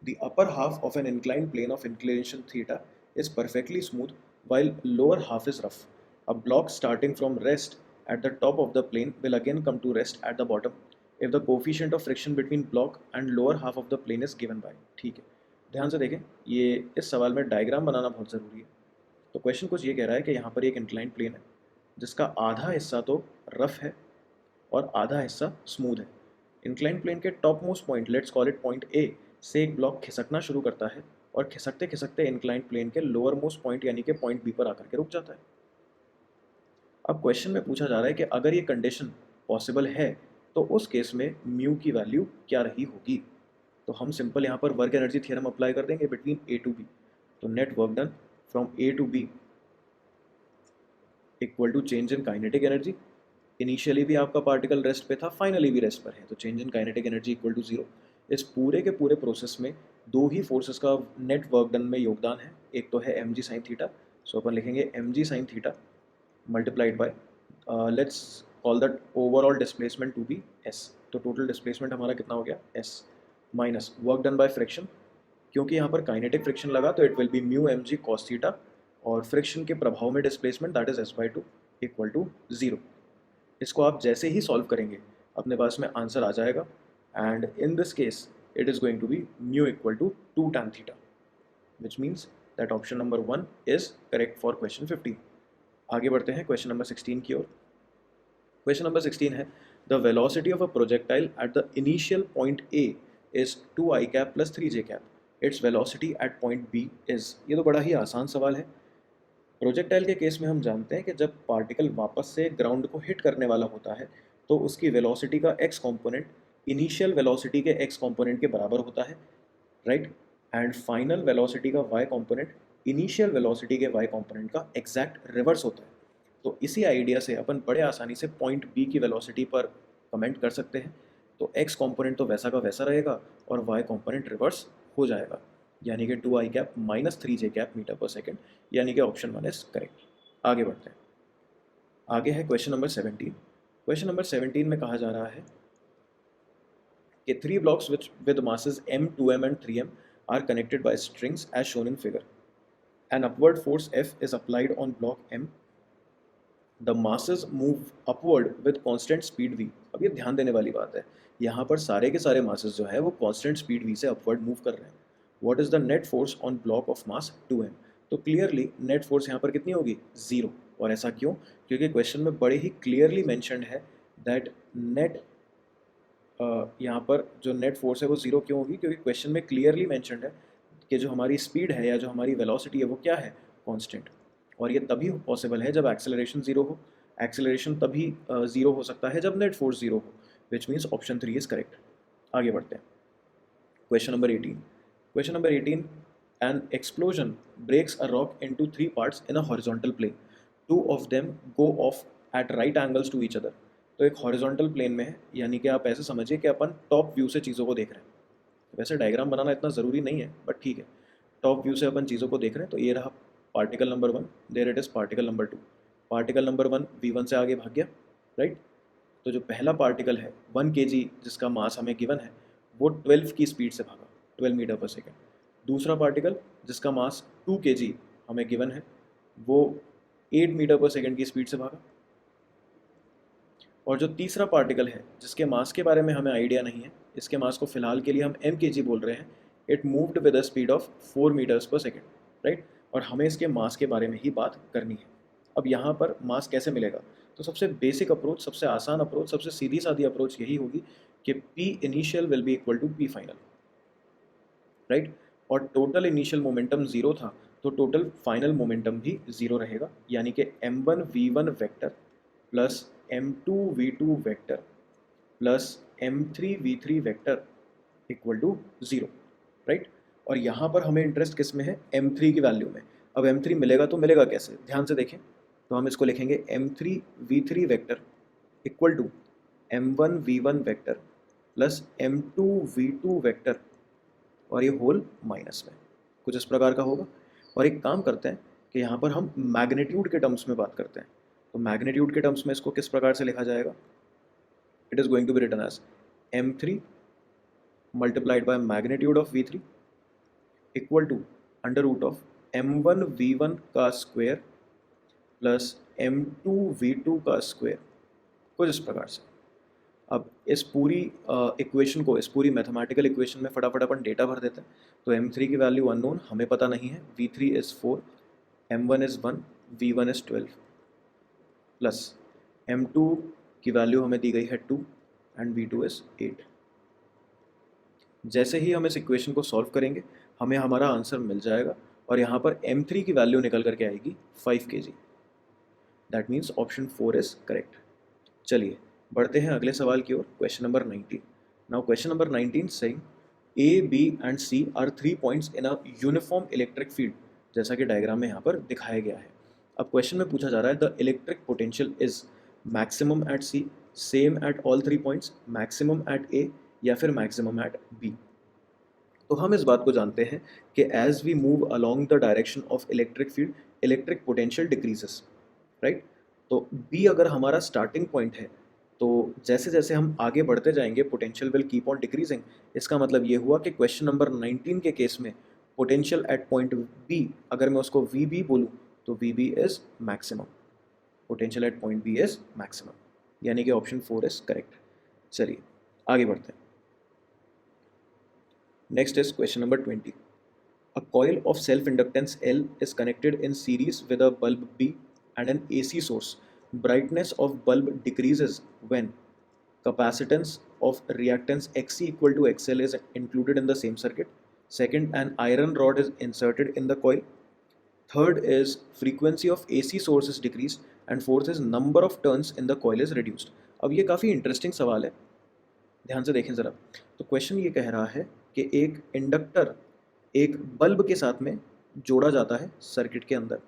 Speaker 1: The upper half of an inclined plane of inclination theta is perfectly smooth while lower half is rough. A block starting from rest at the top of the plane will again come to rest at the bottom if the coefficient of friction between block and lower half of the plane is given by। ठीक है, ध्यान से देखें, ये इस सवाल में diagram बनाना बहुत ज़रूरी है। तो क्वेश्चन कुछ ये कह रहा है कि यहाँ पर एक इंक्लाइंड प्लेन है जिसका आधा हिस्सा तो रफ है और आधा हिस्सा स्मूथ है। इंक्लाइंड प्लेन के top most point, let's call it point A, से एक ब्लॉक खिसकना शुरू करता है और खिसकते खिसकते इंक्लाइंड प्लेन के लोअर मोस्ट पॉइंट यानी कि पॉइंट बी पर आकर के रुक जाता है। अब क्वेश्चन में पूछा जा रहा है कि अगर ये कंडीशन पॉसिबल है तो उस केस में म्यू की वैल्यू क्या रही होगी। तो हम सिंपल यहाँ पर वर्क एनर्जी थ्योरम अप्लाई कर देंगे बिटवीन ए टू बी। तो net work done from A to B equal to change in kinetic energy. Initially भी आपका पार्टिकल रेस्ट पे था, फाइनली भी रेस्ट पर है, तो change in kinetic energy equal to 0। इस पूरे के पूरे प्रोसेस में दो ही फोर्सेस का नेट वर्क डन में योगदान है। एक तो है mg साइन थीटा, सो अपन लिखेंगे mg sine theta multiplied by let's call that overall displacement to be s। तो टोटल डिस्प्लेसमेंट हमारा कितना हो गया? s minus work done by friction, क्योंकि यहाँ पर काइनेटिक फ्रिक्शन लगा तो it will be mu mg cos theta, और फ्रिक्शन के प्रभाव में displacement that is s/2 equal to 0। इसको आप जैसे ही सॉल्व करेंगे अपने पास में आंसर आ जाएगा, and in this case it is going to be mu equal to 2 tan theta, which means that option number 1 is correct for question 15। आगे बढ़ते हैं क्वेश्चन नंबर 16 की ओर। क्वेश्चन नंबर 16 है the velocity of a projectile at the initial point A is 2 i cap plus 3 j cap, its velocity at point B is. ये तो बड़ा ही आसान सवाल है। प्रोजेक्टाइल के केस में हम जानते हैं कि जब पार्टिकल वापस से ग्राउंड को हिट करने वाला होता है तो उसकी वेलोसिटी का x कंपोनेंट इनिशियल वेलोसिटी के x कंपोनेंट के बराबर होता है, राइट। एंड फाइनल वेलोसिटी का y कंपोनेंट इनिशियल वेलोसिटी के y कंपोनेंट का एग्जैक्ट रिवर्स होता है। तो इसी आइडिया से अपन बड़े आसानी से पॉइंट बी की वेलोसिटी पर कमेंट कर सकते हैं। तो x कंपोनेंट तो वैसा का वैसा रहेगा और y कंपोनेंट रिवर्स हो जाएगा, यानी कि 2i cap minus 3j cap metre पर सेकेंड, यानी कि ऑप्शन 1 इज करेक्ट। आगे बढ़ते हैं। आगे है क्वेश्चन नंबर 17। क्वेश्चन नंबर 17 में कहा जा रहा है कि 3 blocks with masses m, 2m and 3m are connected by strings as shown in figure. An upward force F is applied on block M. The masses move upward with constant speed v. अब ये ध्यान देने वाली बात है, यहाँ पर सारे के सारे masses जो है वो constant speed v से upward move कर रहे हैं। What is the net force on block of mass 2m? तो clearly net force यहाँ पर कितनी होगी? 0। और ऐसा क्यों? क्योंकि क्वेश्चन में बड़े ही clearly mentioned है that net यहाँ पर जो नेट फोर्स है वो ज़ीरो क्यों होगी? क्योंकि क्वेश्चन में क्लियरली मेंशन्ड है कि जो हमारी स्पीड है या जो हमारी वेलोसिटी है वो क्या है? कांस्टेंट। और ये तभी पॉसिबल है जब एक्सेलरेशन ज़ीरो हो। एक्सेलरेशन तभी ज़ीरो हो सकता है जब नेट फोर्स ज़ीरो हो, which means option 3 is correct. आगे बढ़ते हैं। Question number 18। Question number 18, an explosion breaks a rock into 3 parts in a horizontal plane. 2 of them go off at right angles to each other. तो एक horizontal plane में है, यानी कि आप ऐसे समझिए कि अपन टॉप व्यू से चीज़ों को देख रहे हैं। वैसे डायग्राम बनाना इतना ज़रूरी नहीं है, बट ठीक है, टॉप व्यू से अपन चीज़ों को देख रहे हैं। तो ये रहा particle number 1, there it is particle number 2। Particle number 1 v1 से आगे भाग गया, राइट। तो जो पहला पार्टिकल है 1 kg जिसका मास हमें गिवन है वो 12 की स्पीड से भागा, 12 मीटर पर सेकेंड। दूसरा पार्टिकल जिसका मास 2 kg हमें गिवन है वो 8 मीटर पर सेकेंड की स्पीड से भागा। और जो तीसरा पार्टिकल है जिसके मास के बारे में हमें आइडिया नहीं है, इसके मास को फिलहाल के लिए हम mkg बोल रहे हैं, it moved with a speed of 4 metres पर सेकेंड, राइट। और हमें इसके मास के बारे में ही बात करनी है। अब यहाँ पर मास कैसे मिलेगा? तो सबसे बेसिक अप्रोच, सबसे आसान अप्रोच, सबसे सीधी सादी अप्रोच यही होगी कि P initial will be equal to P final, right. और टोटल इनिशियल मोमेंटम ज़ीरो था तो टोटल फाइनल मोमेंटम भी ज़ीरो रहेगा, यानी कि m1 v1 vector plus m2 v2 vector plus m3 v3 vector equal to zero, right. और यहाँ पर हमें इंटरेस्ट किस में है? m3 की वैल्यू में। अब m3 मिलेगा तो मिलेगा कैसे? ध्यान से देखें तो हम इसको लिखेंगे m3 v3 vector equal to m1 v1 vector plus m2 v2 vector और ये होल माइनस में, कुछ इस प्रकार का होगा। और एक काम करते हैं कि यहाँ पर हम मैग्नीट्यूड के टर्म्स में बात करते हैं। तो मैग्नीट्यूड के टर्म्स में इसको किस प्रकार से लिखा जाएगा? It is going to be written as m3 multiplied by magnitude of v3 equal to under root of m1 v1 का स्क्वायर प्लस m2 v2 का स्क्वायर, कुछ इस प्रकार से। अब इस पूरी इक्वेशन को, इस पूरी मैथमेटिकल इक्वेशन में फटाफट अपन डेटा भर देते हैं। तो m3 की वैल्यू अननोन, हमें पता नहीं है। v3 is 4, m1 is 1, v1 is 12 plus m2 की वैल्यू हमें दी गई है 2 एंड v2 इज़ 8। जैसे ही हम इस इक्वेशन को सॉल्व करेंगे हमें हमारा आंसर मिल जाएगा और यहाँ पर m3 की वैल्यू निकल करके आएगी 5 kg। That means option 4 is correct. चलिए बढ़ते हैं अगले सवाल की ओर, question number 19। Now question number 19 saying A, B and C are 3 points in a uniform electric field, जैसा कि डायग्राम में यहाँ पर दिखाया गया है। अब क्वेश्चन में पूछा जा रहा है the electric potential is maximum at C, same at all 3 points, maximum at A या फिर मैक्सिमम एट B। तो हम इस बात को जानते हैं कि as we move along the direction of electric field, electric potential decreases, right. तो B अगर हमारा स्टार्टिंग पॉइंट है तो जैसे जैसे हम आगे बढ़ते जाएंगे potential will keep on decreasing. इसका मतलब ये हुआ कि क्वेश्चन नंबर 19 के केस में पोटेंशियल एट पॉइंट B, अगर मैं उसको VB बोलूँ तो VB is maximum, potential at point B is maximum, यानी कि ऑप्शन 4 इज़ करेक्ट। चलिए आगे बढ़ते हैं। Next is question number 20। A coil of self-inductance L is connected in series with a bulb B and an AC source. Brightness of bulb decreases when capacitance of reactance XC equal to XL is included in the same circuit. Second, an iron rod is inserted in the coil. Third is frequency of AC source is decreased. And fourth is number of turns in the coil is reduced. अब ये काफ़ी interesting सवाल है, ध्यान से देखें ज़रा। तो क्वेश्चन ये कह रहा है कि एक इंडक्टर एक बल्ब के साथ में जोड़ा जाता है सर्किट के अंदर,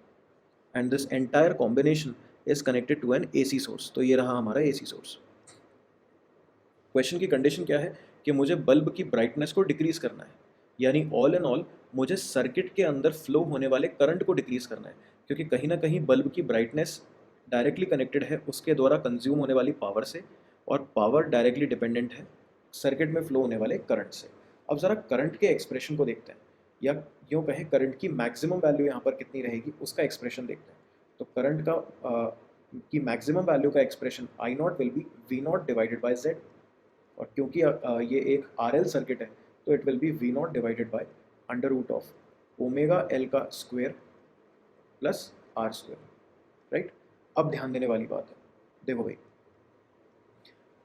Speaker 1: and this entire combination is connected to an AC source. तो ये रहा हमारा AC सोर्स। क्वेश्चन की कंडीशन क्या है कि मुझे बल्ब की ब्राइटनेस को डिक्रीज करना है, यानी ऑल एंड ऑल मुझे सर्किट के अंदर फ्लो होने वाले करंट को डिक्रीज करना है, क्योंकि कहीं ना कहीं बल्ब की ब्राइटनेस डायरेक्टली कनेक्टेड है उसके द्वारा कंज्यूम होने वाली पावर से, और पावर डायरेक्टली डिपेंडेंट है सर्किट में फ्लो होने वाले करंट से। अब ज़रा करंट के एक्सप्रेशन को देखते हैं, या यूँ कहें करंट की मैक्सिमम वैल्यू यहाँ पर कितनी रहेगी उसका एक्सप्रेशन देखते हैं। तो करंट का की मैक्सिमम वैल्यू का expression I naught will be V naught divided by Z, और क्योंकि ये एक RL सर्किट है तो it will be V naught divided by under root of omega L का square plus R square, right. अब ध्यान देने वाली बात है, देखो भाई,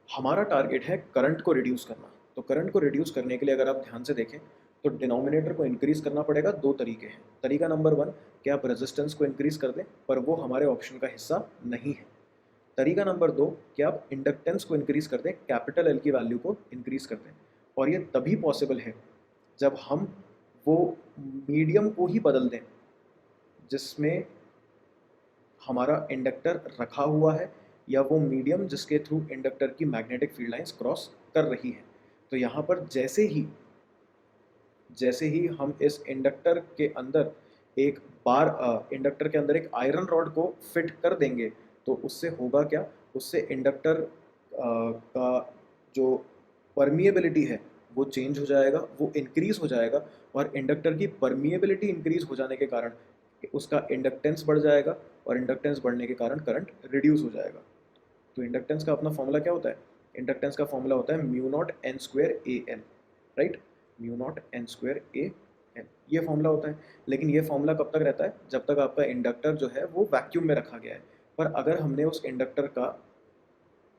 Speaker 1: हमारा टारगेट है करंट को रिड्यूस करना। तो करंट को रिड्यूस करने के लिए अगर आप ध्यान से देखें तो डिनोमिनेटर को इंक्रीज करना पड़ेगा। दो तरीके हैं। तरीका नंबर 1 कि आप रेजिस्टेंस को इंक्रीज कर दें, पर वो हमारे ऑप्शन का हिस्सा नहीं है। तरीका नंबर 2 कि आप इंडक्टेंस को इंक्रीज कर दें, कैपिटल एल की वैल्यू को इंक्रीज कर दें, और ये तभी पॉसिबल है जब हम वो मीडियम को ही बदल दें जिसमें हमारा इंडक्टर रखा हुआ है, या वो मीडियम जिसके थ्रू इंडक्टर की मैग्नेटिक फील्ड लाइंस क्रॉस कर रही है। तो यहाँ पर जैसे ही हम इस इंडक्टर के अंदर एक इंडक्टर के अंदर एक आयरन रॉड को फिट कर देंगे, तो उससे होगा क्या, उससे इंडक्टर का जो परमिएबिलिटी है वो चेंज हो जाएगा, वो इंक्रीज हो जाएगा, और इंडक्टर की परमिएबिलिटी इंक्रीज हो जाने के कारण उसका इंडक्टेंस बढ़ जाएगा, और इंडक्टेंस बढ़ने के कारण करंट रिड्यूस हो जाएगा। तो इंडक्टेंस का अपना फॉर्मूला क्या होता है? इंडक्टेंस का फॉर्मूला होता है mu not an square A L, right. Mu not an square A L, ये फॉर्मूला होता है। लेकिन ये फॉर्मूला कब तक रहता है? जब तक आपका इंडक्टर जो है वो वैक्यूम में रखा गया है। पर अगर हमने उस इंडक्टर का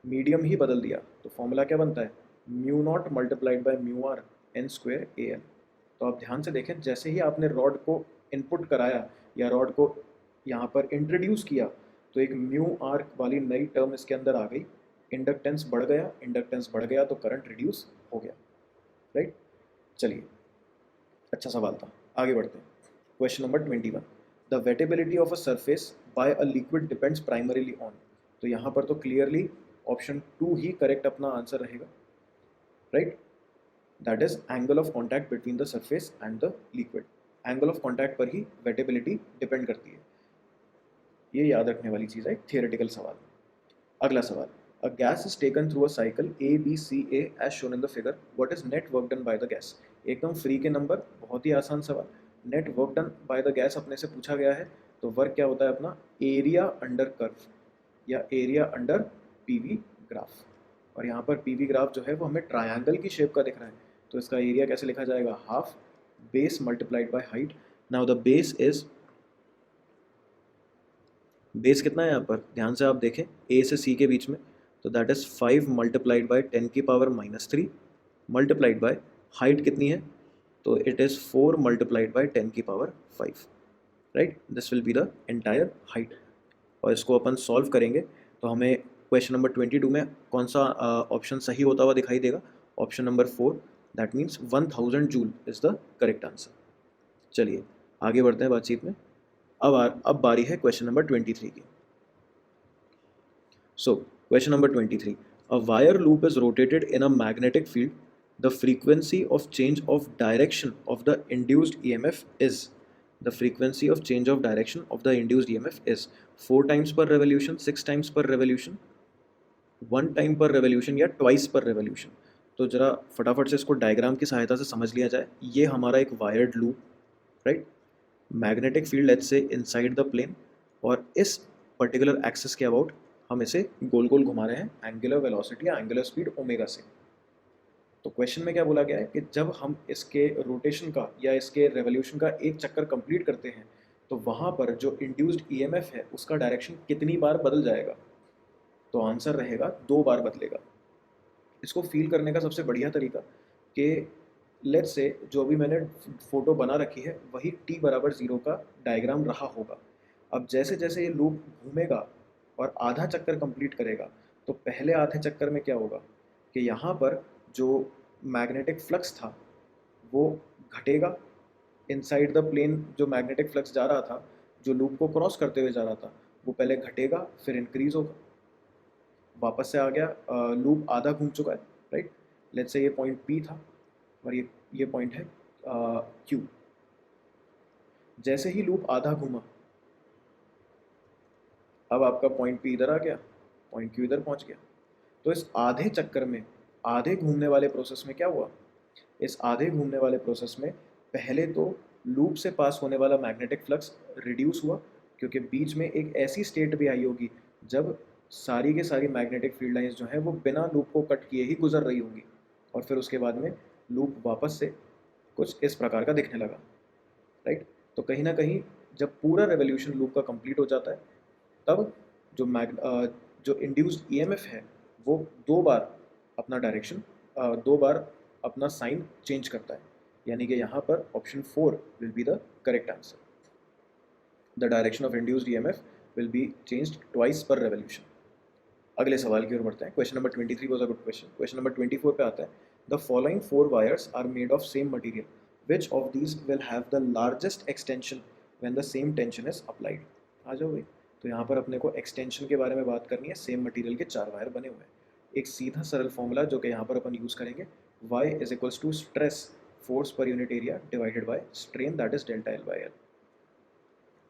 Speaker 1: मीडियम ही बदल दिया तो फॉर्मूला क्या बनता है? Mu naught multiplied by mu r n square A l. तो आप ध्यान से देखें, जैसे ही आपने रॉड को इनपुट कराया या रॉड को यहाँ पर इंट्रोड्यूस किया, तो एक म्यू आर वाली नई टर्म इसके अंदर आ गई। इंडक्टेंस बढ़ गया, इंडक्टेंस बढ़ गया तो करंट रिड्यूस हो गया, राइट। चलिए, अच्छा सवाल था, आगे बढ़ते हैं। Question number 21, the wettability of a surface by a liquid depends primarily on. तो यहाँ पर तो क्लियरली ऑप्शन 2 ही करेक्ट अपना आंसर रहेगा, right. That is angle of contact between the surface and the liquid. Angle of contact पर ही wettability depend करती है। ये याद रखने वाली चीज़ है, एक थियोरेटिकल सवाल। अगला सवाल, a gas is taken through a cycle A B C A as shown in the figure, what is net work done by the gas. एकदम फ्री के नंबर, बहुत ही आसान सवाल। Net work done by the gas अपने से पूछा गया है, तो वर्क क्या होता है अपना? एरिया अंडर कर्व या एरिया अंडर पीवी ग्राफ। और यहाँ पर पीवी ग्राफ जो है वो हमें ट्रायंगल की शेप का दिख रहा है, तो इसका एरिया कैसे लिखा जाएगा? Half base multiplied by height. Now the base कितना है यहाँ पर? ध्यान से आप देखें, ए से सी के बीच में, तो दैट इज 5 मल्टीप्लाइड बाय 10 की पावर -3 मल्टीप्लाइड बाय हाइट कितनी है? तो इट इज़ 4 मल्टीप्लाइड बाय 10 की power 5, right. This will be the entire height. और इसको अपन सॉल्व करेंगे तो हमें क्वेश्चन नंबर 22 में कौन सा ऑप्शन सही होता हुआ दिखाई देगा? Option number 4, that means 1000 joule is the correct answer. चलिए आगे बढ़ते हैं बातचीत में। अब बारी है क्वेश्चन नंबर 23 की। सो question number 23, a wire loop is rotated in a magnetic field, the frequency of change of direction of the induced EMF is, the frequency of change of direction of the induced EMF is 4 times per revolution, 6 times per revolution, 1 time पर revolution, या twice per revolution. तो जरा फटाफट से इसको diagram की सहायता से समझ लिया जाए। ये हमारा एक wired loop, right. Magnetic field let's say inside the plane, और इस पर्टिकुलर एक्सिस के अबाउट हम इसे गोल गोल घुमा रहे हैं एंगुलर वेलोसिटी या एंगुलर स्पीड ओमेगा से। तो क्वेश्चन में क्या बोला गया है कि जब हम इसके रोटेशन का या इसके रेवोल्यूशन का एक चक्कर कंप्लीट करते हैं, तो वहाँ पर जो इंड्यूस्ड ईएमएफ है उसका डायरेक्शन कितनी बार बदल जाएगा? तो आंसर रहेगा 2 बार बदलेगा। इसको फील करने का सबसे बढ़िया तरीका कि लेट्स से जो भी मैंने फोटो बना रखी है वही t बराबर 0 का डायग्राम रहा होगा। अब जैसे जैसे ये लूप घूमेगा और आधा चक्कर कंप्लीट करेगा, तो पहले आधे चक्कर में क्या होगा कि यहाँ पर जो मैग्नेटिक फ्लक्स था वो घटेगा, इनसाइड द प्लेन जो मैग्नेटिक फ्लक्स जा रहा था, जो लूप को क्रॉस करते हुए जा रहा था, वो पहले घटेगा फिर इंक्रीज होगा, वापस से आ गया, लूप आधा घूम चुका है, राइट। लेट्स से ये पॉइंट P था और ये पॉइंट है Q। जैसे ही लूप आधा घूमा, अब आपका पॉइंट P इधर आ गया, पॉइंट Q इधर पहुंच गया। तो इस आधे चक्कर में, आधे घूमने वाले प्रोसेस में क्या हुआ, इस आधे घूमने वाले प्रोसेस में पहले तो लूप से पास होने वाला मैग्नेटिक फ्लक्स रिड्यूस हुआ, क्योंकि बीच में एक ऐसी स्टेट भी आई होगी जब सारी के सारी मैग्नेटिक फील्ड लाइंस जो हैं वो बिना लूप को कट किए ही गुजर रही होंगी, और फिर उसके बाद में लूप वापस से कुछ इस प्रकार का दिखने लगा, राइट। तो कहीं ना कहीं जब पूरा रेवोल्यूशन लूप का कंप्लीट हो जाता है, तब जो इंड्यूस्ड ईएमएफ है वो दो बार अपना डायरेक्शन, दो बार अपना साइन चेंज करता है, यानी कि यहाँ पर option 4 will be the correct answer. The direction of induced EMF will be changed twice per revolution. अगले सवाल की ओर बढ़ते हैं। Question number 23 was a good question. Question number 24 पे आता है, the following 4 wires are made of same material, which of these will have the largest extension when the same tension is applied. आ जाओ भाई। तो यहाँ पर अपने को एक्सटेंशन के बारे में बात करनी है। सेम मटेरियल के 4 वायर बने हुए हैं। एक सीधा सरल फॉर्मूला जो कि यहाँ पर अपन यूज़ करेंगे, y is equals to stress force per unit area divided by strain, that is delta L by L.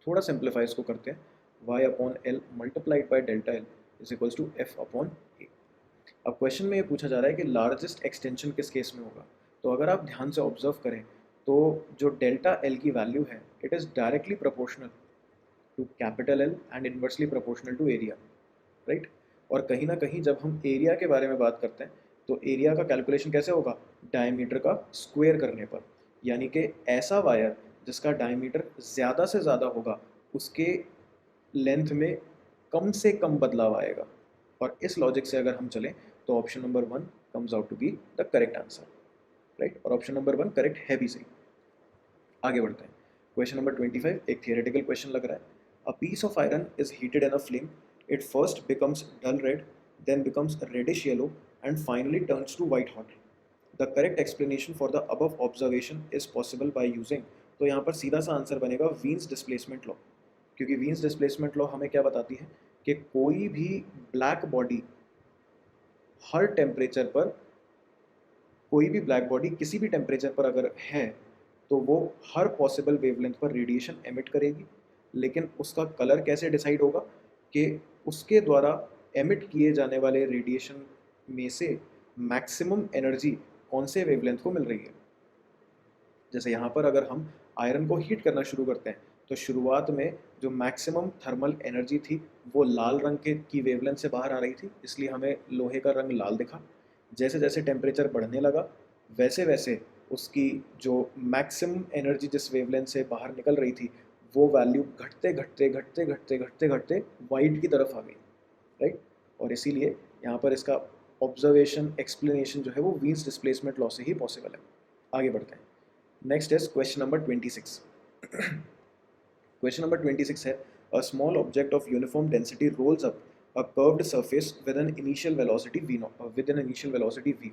Speaker 1: थोड़ा सिंप्लीफाई इसको करते हैं, y upon L multiplied by delta L is equals to F upon A. अब question में ये पूछा जा रहा है कि लार्जेस्ट एक्सटेंशन किस केस में होगा। तो अगर आप ध्यान से ऑब्जर्व करें तो जो डेल्टा एल की वैल्यू है, it is directly proportional to capital L and inversely proportional to area, right. और कहीं ना कहीं जब हम एरिया के बारे में बात करते हैं तो एरिया का कैलकुलेशन कैसे होगा, डायमीटर का स्क्वायर करने पर। यानी कि ऐसा वायर जिसका डायमीटर ज़्यादा से ज़्यादा होगा उसके लेंथ में कम से कम बदलाव आएगा। और इस लॉजिक से अगर हम चलें तो option number 1 comes out to be the correct answer, right. और ऑप्शन नंबर 1 करेक्ट है भी सही। आगे बढ़ते हैं। क्वेश्चन नंबर 25 एक थियोरेटिकल क्वेश्चन लग रहा है। A piece of iron is heated in a flame, it first becomes dull red, then becomes reddish yellow and finally turns to white hot. The correct explanation for the above observation is possible by using. तो यहाँ पर सीधा सा answer बनेगा Wien's displacement law, क्योंकि Wien's displacement law हमें क्या बताती है कि कोई भी ब्लैक बॉडी हर टेम्परेचर पर, कोई भी ब्लैक बॉडी किसी भी टेम्परेचर पर अगर है तो वो हर पॉसिबल वेवलेंथ पर रेडिएशन एमिट करेगी। लेकिन उसका कलर कैसे डिसाइड होगा, कि उसके द्वारा एमिट किए जाने वाले रेडिएशन में से मैक्सिमम एनर्जी कौन से वेवलेंथ को मिल रही है। जैसे यहाँ पर अगर हम आयरन को हीट करना शुरू करते हैं तो शुरुआत में जो मैक्सिमम थर्मल एनर्जी थी वो लाल रंग के की वेवलेंथ से बाहर आ रही थी, इसलिए हमें लोहे का रंग लाल दिखा। जैसे जैसे टेम्परेचर बढ़ने लगा वैसे वैसे उसकी जो मैक्सिमम एनर्जी जिस वेवलेंथ से बाहर निकल रही थी वो वैल्यू घटते घटते घटते घटते घटते घटते वाइट की तरफ आ गई, राइट। और इसीलिए यहाँ पर इसका ऑब्जर्वेशन एक्सप्लेनेशन जो है वो वीन्स डिस्प्लेसमेंट लॉ से ही पॉसिबल है। आगे बढ़ते हैं। Next is question number 26। Question number 26 है, a small object of uniform density rolls up a curved surface with an initial velocity v।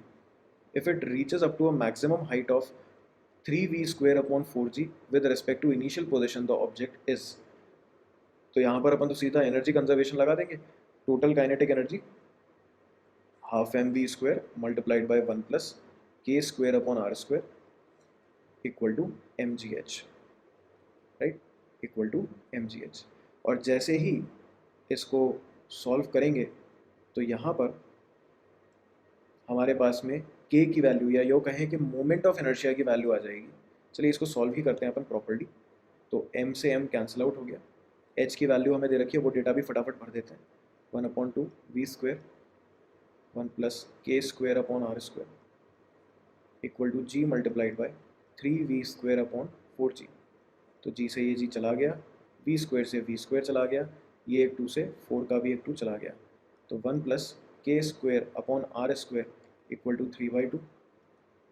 Speaker 1: If it reaches up to a maximum height of 3v square upon 4g with respect to initial position the object is। तो यहाँ पर अपन तो सीधा energy conservation लगा देंगे। Total kinetic energy half M V square multiplied by 1 plus के square upon are square equal to M G H, right, equal to M G H. और जैसे ही इसको सॉल्व करेंगे तो यहाँ पर हमारे पास में k की वैल्यू या यो कहें कि मोमेंट ऑफ इनर्शिया की वैल्यू आ जाएगी। चलिए इसको सॉल्व ही करते हैं अपन प्रॉपर्ली। तो m से m कैंसिल आउट हो गया, h की वैल्यू हमें दे रखी है वो डेटा भी फटाफट भर देते हैं। 1/2 v स्क्वायर 1 प्लस के square upon are square equal to g multiplied by 3v square upon 4g। तो g से ये g चला गया, v स्क्वायर से v स्क्वायर चला गया, ये एक 2 से 4 का भी एक 2 चला गया। तो 1 प्लस के square upon are square equal to 3/2।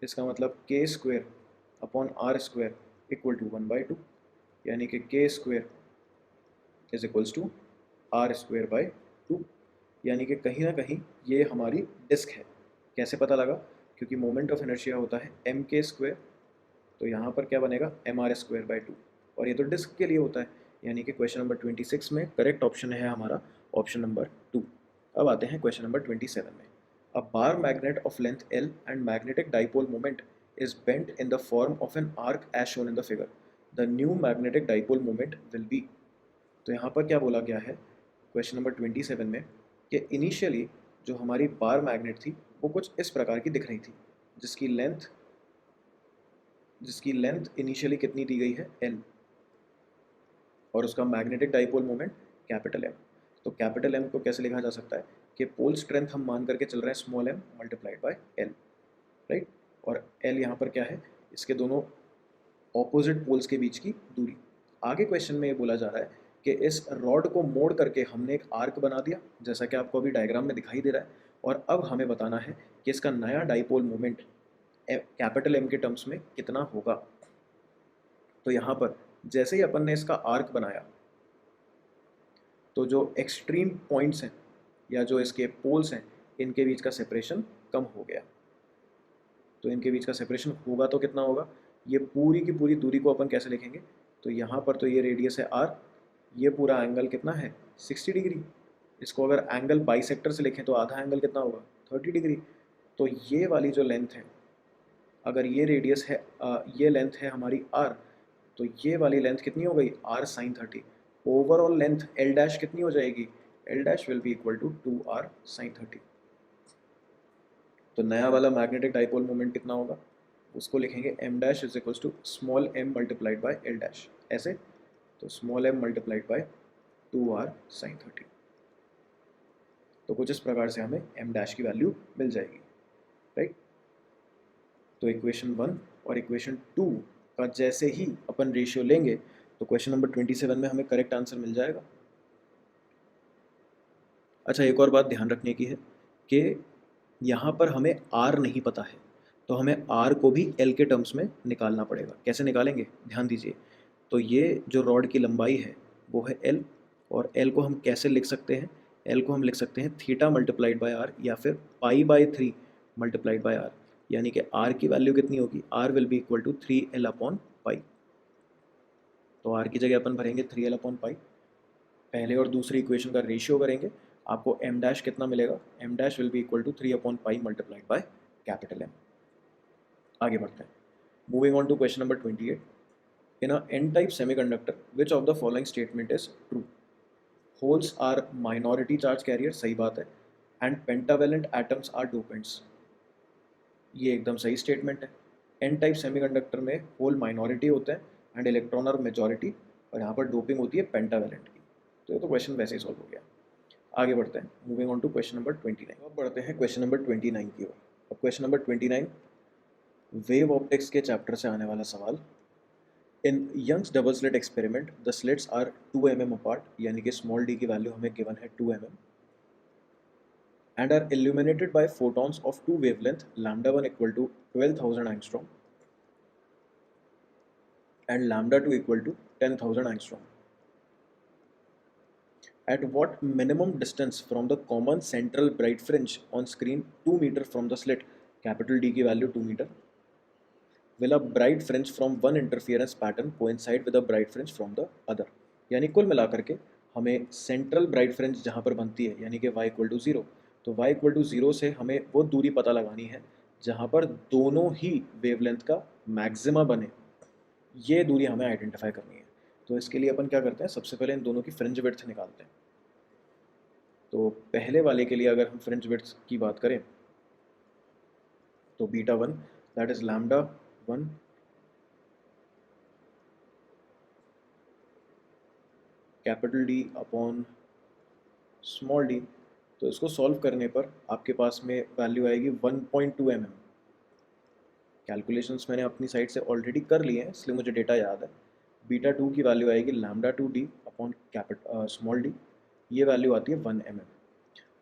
Speaker 1: इसका मतलब k square upon are square equal to 1/2, यानी कि k square is equals to r square by 2। यानी कि कहीं ना कहीं ये हमारी डिस्क है। कैसे पता लगा, क्योंकि मोमेंट ऑफ इनर्शिया होता है एम के स्क्वायर तो यहाँ पर क्या बनेगा mr²/2, और ये तो डिस्क के लिए होता है, यानी कि क्वेश्चन नंबर 26 में करेक्ट ऑप्शन है हमारा ऑप्शन नंबर 2। अब आते हैं क्वेश्चन नंबर 27 में। A bar magnet of length L and magnetic dipole moment is bent in the form of an arc as shown in the figure. The new magnetic dipole moment will be। तो यहाँ पर क्या बोला गया है question number 27 में कि initially जो हमारी बार मैग्नेट थी वो कुछ इस प्रकार की दिख रही थी, जिसकी लेंथ इनिशियली कितनी दी गई है L, और उसका magnetic dipole moment capital M। तो कैपिटल M को कैसे लिखा जा सकता है कि पोल स्ट्रेंथ हम मान करके चल रहे हैं small m multiplied by L, right. और L यहाँ पर क्या है, इसके दोनों ऑपोजिट पोल्स के बीच की दूरी। आगे क्वेश्चन में ये बोला जा रहा है कि इस रॉड को मोड़ करके हमने एक आर्क बना दिया, जैसा कि आपको अभी डायग्राम में दिखाई दे रहा है, और अब हमें बताना है कि इसका नया डाइपोल मोमेंट कैपिटल M के टर्म्स में कितना होगा। तो यहाँ पर जैसे ही अपन ने इसका आर्क बनाया तो जो एक्सट्रीम पॉइंट्स हैं या जो इसके पोल्स हैं इनके बीच का सेपरेशन कम हो गया। तो इनके बीच का सेपरेशन होगा तो कितना होगा, ये पूरी की पूरी दूरी को अपन कैसे लिखेंगे, तो यहाँ पर तो ये रेडियस है r, ये पूरा एंगल कितना है 60 डिग्री। इसको अगर एंगल बाइसेक्टर से लिखें तो आधा एंगल कितना होगा 30 डिग्री। तो ये वाली जो लेंथ है, अगर ये रेडियस है ये लेंथ है हमारी r, तो ये वाली लेंथ कितनी हो गई r sin 30। Overall length l dash कितनी हो जाएगी, l dash will be equal to 2r sin 30। तो नया वाला मैग्नेटिक डाइपोल मोमेंट कितना होगा, उसको लिखेंगे m dash is equal to small m multiplied by l dash, ऐसे। तो small m multiplied by 2r sin 30। तो कुछ इस प्रकार से हमें m डैश की वैल्यू मिल जाएगी, राइट। तो इक्वेशन 1 और इक्वेशन 2 का जैसे ही अपन रेशियो लेंगे तो क्वेश्चन नंबर 27 में हमें करेक्ट आंसर मिल जाएगा। अच्छा, एक और बात ध्यान रखने की है कि यहाँ पर हमें r नहीं पता है, तो हमें r को भी l के टर्म्स में निकालना पड़ेगा। कैसे निकालेंगे, ध्यान दीजिए। तो ये जो रॉड की लंबाई है वो है l, और l को हम कैसे लिख सकते हैं, l को हम लिख सकते हैं थीटा मल्टीप्लाइड बाय r या फिर π/3 मल्टीप्लाइड बाय r, यानी कि r की वैल्यू कितनी होगी, r will be equal to 3l/π। तो r की जगह अपन भरेंगे 3l/π, पहले और दूसरी इक्वेशन का रेशियो करेंगे, आपको m डैश कितना मिलेगा, m dash will be equal to 3/π multiplied by capital M। आगे बढ़ते हैं, moving on to question number 28। In a n type semiconductor which of the following statement is true, holes are minority charge carrier, सही बात है, and pentavalent atoms are dopants, ये एकदम सही statement है। n टाइप सेमीकंडक्टर में hole minority होते हैं एंड इलेक्ट्रॉन आर मेजॉरिटी, और यहाँ पर डोपिंग होती है पेंटावेलेंट की। तो ये तो क्वेश्चन वैसे ही सॉल्व हो गया। आगे बढ़ते हैं, moving on to question number 29। अब बढ़ते हैं क्वेश्चन नंबर 29 की ओर। अब क्वेश्चन नंबर 29 वेव ऑप्टिक्स के चैप्टर से आने वाला सवाल। In Young's double slit experiment the slits are 2 mm apart, यानी कि स्मॉल d की वैल्यू हमें गिवन है 2 mm, and are illuminated by photons of two wavelength lambda 1 equal to 12,000 angstrom and lambda 2 equal to 10,000 angstrom. At what minimum distance from the common central bright fringe on screen 2 meter from the slit, capital D की value 2 meter, will a bright fringe from one interference pattern coincide with a bright fringe from the other। यानी कुल मिलाकर के हमें central bright fringe जहाँ पर बनती है, यानी कि y इक्वल टू 0, तो y इक्वल टू 0 से हमें वो दूरी पता लगानी है जहाँ पर दोनों ही वेवलेंथ का मैक्सिमा बने, ये दूरी हमें आइडेंटिफाई करनी है। तो इसके लिए अपन क्या करते हैं, सबसे पहले इन दोनों की फ्रिंज विड्थ निकालते हैं। तो पहले वाले के लिए अगर हम फ्रिंज विड्थ की बात करें तो beta 1 that is lambda 1 capital D upon small d। तो इसको सॉल्व करने पर आपके पास में वैल्यू आएगी 1.2 mm। कैलकुलेशंस मैंने अपनी साइड से ऑलरेडी कर लिए हैं, इसलिए मुझे डेटा याद है। बीटा 2 की वैल्यू आएगी lambda 2d upon small d, ये वैल्यू आती है 1 mm।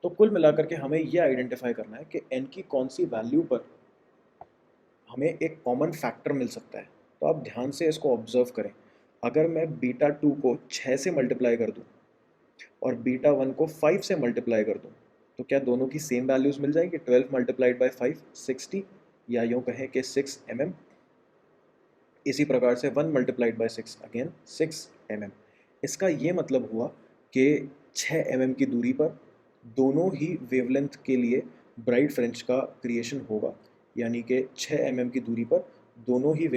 Speaker 1: तो कुल मिलाकर के हमें ये आइडेंटिफाई करना है कि n की कौन सी वैल्यू पर हमें एक कॉमन फैक्टर मिल सकता है। तो आप ध्यान से इसको ऑब्जर्व करें, अगर मैं बीटा 2 को 6 से मल्टीप्लाई कर दूँ और बीटा 1 को 5 से मल्टीप्लाई कर दूँ, तो क्या दोनों की सेम वैल्यूज़ मिल जाएंगी। 12 मल्टीप्लाइड बाई 5 60, या यूँ कहें कि 6 mm। इसी प्रकार से 1 मल्टीप्लाइड बाई 6 अगेन 6 mm। इसका ये मतलब हुआ कि 6 mm की दूरी पर दोनों ही वेवलेंथ के लिए ब्राइट फ्रिंज का क्रिएशन होगा, यानी कि 6 mm की दूरी पर दोनों ही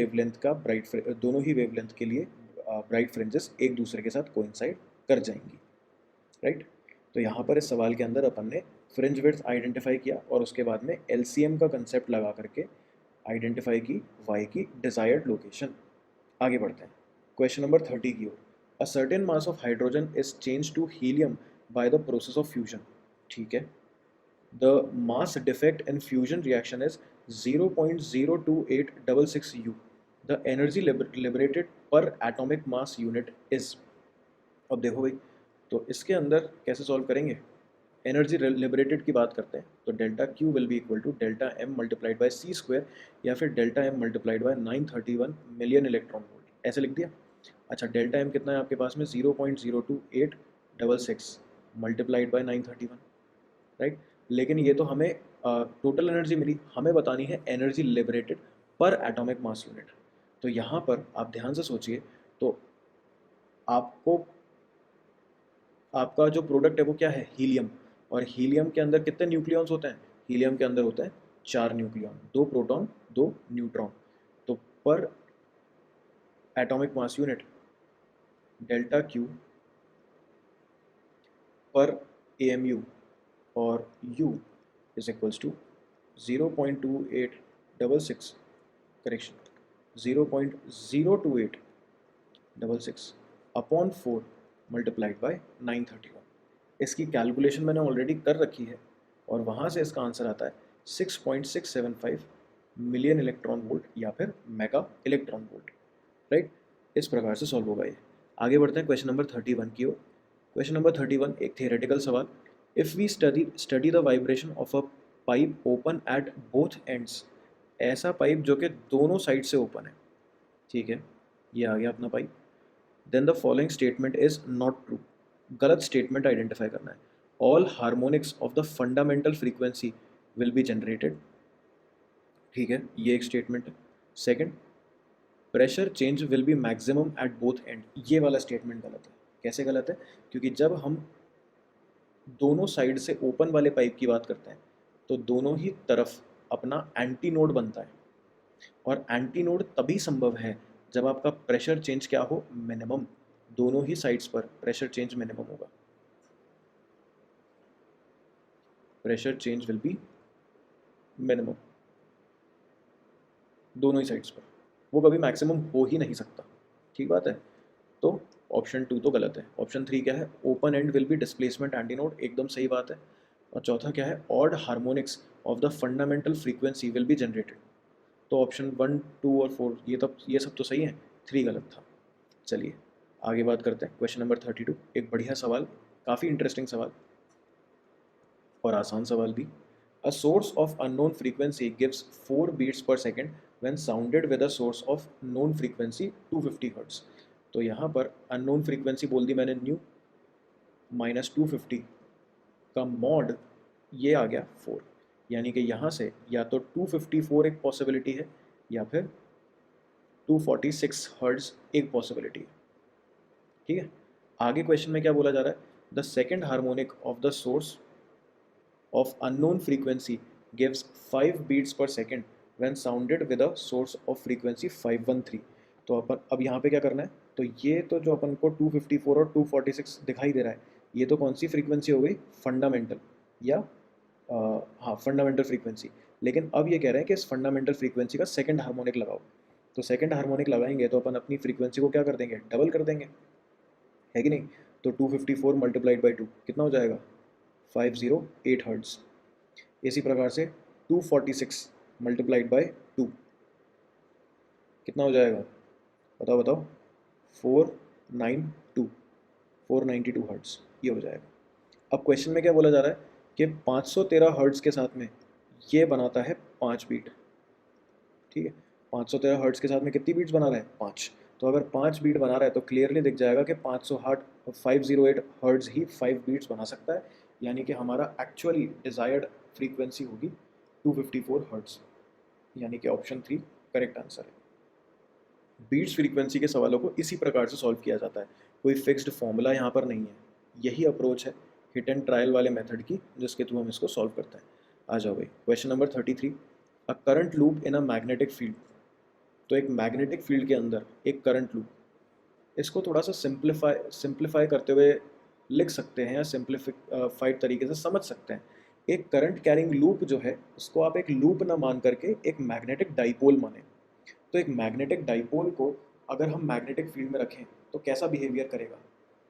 Speaker 1: वेवलेंथ के लिए ब्राइट फ्रिंजेस एक दूसरे के साथ कोइंसाइड कर जाएंगी, राइट। तो यहाँ पर इस सवाल के अंदर अपन ने फ्रिंज विड्थ आइडेंटिफाई किया और उसके बाद में एलसीएम का कंसेप्ट लगा करके आइडेंटिफाई की वाई की डिजायर्ड लोकेशन। आगे बढ़ते हैं क्वेश्चन नंबर 30 की ओर। A certain mass of hydrogen is change to helium by the process of fusion. ठीक है, the mass defect in fusion reaction is 0.02866 U। The energy liberated per atomic mass unit is. अब देखो भाई, तो इसके अंदर कैसे सॉल्व करेंगे। एनर्जी लिबरेटेड की बात करते हैं तो delta Q will be equal to delta M multiplied by c square या फिर delta M multiplied by 931 million electron volt, ऐसे लिख दिया। अच्छा, डेल्टा एम कितना है आपके पास में 0.02866 मल्टीप्लाइड बाय 931, राइट। लेकिन ये तो हमें टोटल एनर्जी मिली, हमें बतानी है energy liberated per atomic mass unit. तो यहाँ पर आप ध्यान से सोचिए, तो आपको आपका जो प्रोडक्ट है वो क्या है, हीलियम। और हीलियम के अंदर कितने न्यूक्लियॉन्स होते हैं, हीलियम के अंदर होते हैं 4 न्यूक्लियॉन, 2 प्रोटॉन 2 न्यूट्रॉन। तो पर atomic mass unit delta Q पर AMU और U is equals to 0.2866, correction 0.02866 upon 4 multiplied by 931। इसकी कैलकुलेशन मैंने ऑलरेडी कर रखी है और वहाँ से इसका आंसर आता है 6.675 मिलियन इलेक्ट्रॉन वोल्ट या फिर मेगा इलेक्ट्रॉन वोल्ट, राइट। इस प्रकार से सॉल्व होगा ये। आगे बढ़ते हैं क्वेश्चन नंबर 31 की ओर। क्वेश्चन नंबर 31 एक थियोरेटिकल सवाल। If we study the vibration of a pipe open at both ends. ऐसा पाइप जो कि दोनों साइड से ओपन है, ठीक है, ये आ गया अपना pipe. Then the following statement is not true. गलत स्टेटमेंट आइडेंटिफाई करना है। All harmonics of the fundamental frequency will be generated, ठीक है, ये एक स्टेटमेंट है। Second, pressure change will be maximum at both end. ये वाला स्टेटमेंट गलत है। कैसे गलत है, क्योंकि जब हम दोनों साइड से ओपन वाले पाइप की बात करते हैं तो दोनों ही तरफ अपना एंटी नोड बनता है, और एंटी नोड तभी संभव है जब आपका प्रेशर चेंज क्या हो, मिनिमम। दोनों ही साइड्स पर प्रेशर चेंज मिनिमम होगा, pressure change will B minimum दोनों ही साइड्स पर, वो कभी मैक्सिमम हो ही नहीं सकता, ठीक बात है। तो ऑप्शन 2 तो गलत है। ऑप्शन 3 क्या है, open and will be displacement antinode, एकदम सही बात है। और चौथा क्या है, odd harmonics of the fundamental frequency will be generated. तो ऑप्शन 1 2 और 4 ये सब तो सही है, 3 गलत था। चलिए आगे बात करते हैं क्वेश्चन नंबर 32। एक बढ़िया सवाल, काफ़ी इंटरेस्टिंग सवाल और आसान सवाल भी। A source of unknown frequency gives 4 beats per second when sounded with a source of known frequency 250 hertz. तो यहाँ पर अननोन फ्रीक्वेंसी बोल दी मैंने न्यू, माइनस 250 का मॉड ये आ गया 4, यानी कि यहाँ से या तो 254 एक पॉसिबिलिटी है या फिर 246 हर्ट्ज एक पॉसिबिलिटी है, ठीक है। आगे क्वेश्चन में क्या बोला जा रहा है, the second harmonic of the source of unknown frequency gives 5 beats per second when sounded with a source of frequency 513। तो अपन अब यहाँ पे क्या करना है, तो ये तो जो अपन को 254 और 246 दिखाई दे रहा है, ये तो कौन सी फ्रीक्वेंसी हो गई, फंडामेंटल या हाँ फंडामेंटल फ्रीक्वेंसी। लेकिन अब ये कह रहे हैं कि इस फंडामेंटल फ्रीक्वेंसी का सेकंड हार्मोनिक लगाओ। तो सेकंड हार्मोनिक लगाएंगे तो अपन अपनी फ्रीक्वेंसी को क्या कर देंगे, डबल कर देंगे, है कि नहीं। तो 254 मल्टीप्लाइड बाई 2 कितना हो जाएगा, 508 हर्ट्ज। इसी प्रकार से 246 मल्टीप्लाइड बाई 2 कितना हो जाएगा, बताओ बताओ, 492 492 हर्ट्ज ये हो जाएगा। अब क्वेश्चन में क्या बोला जा रहा है कि 513 हर्ट्ज के साथ में ये बनाता है 5 बीट, ठीक है। 513 हर्ट्ज के साथ में कितनी बीट्स बना रहा है, 5। तो अगर 5 बीट बना रहा है तो क्लियरली दिख जाएगा कि 508 हर्ट्ज ही 5 बीट्स बना सकता है, यानी कि हमारा एक्चुअली डिज़ायर्ड फ्रीक्वेंसी होगी 254 हर्ट्ज, यानी कि ऑप्शन 3 करेक्ट आंसर है। बीट्स फ्रीक्वेंसी के सवालों को इसी प्रकार से सॉल्व किया जाता है, कोई फिक्स्ड फॉर्मूला यहाँ पर नहीं है। यही अप्रोच है हिट एंड ट्रायल वाले मेथड की, जिसके थ्रू हम इसको सॉल्व करते हैं। आ जाओ भाई, question number 33, a current loop in a magnetic field. तो एक मैग्नेटिक फील्ड के अंदर एक करंट लूप, इसको थोड़ा सा सिंप्लीफाई करते हुए लिख सकते हैं या सिंप्लीफाइड तरीके से समझ सकते हैं। एक करंट कैरिंग लूप जो है उसको आप एक लूप ना मान करके एक मैग्नेटिक डाइपोल माने। तो एक मैग्नेटिक डाइपोल को अगर हम मैग्नेटिक फील्ड में रखें तो कैसा बिहेवियर करेगा,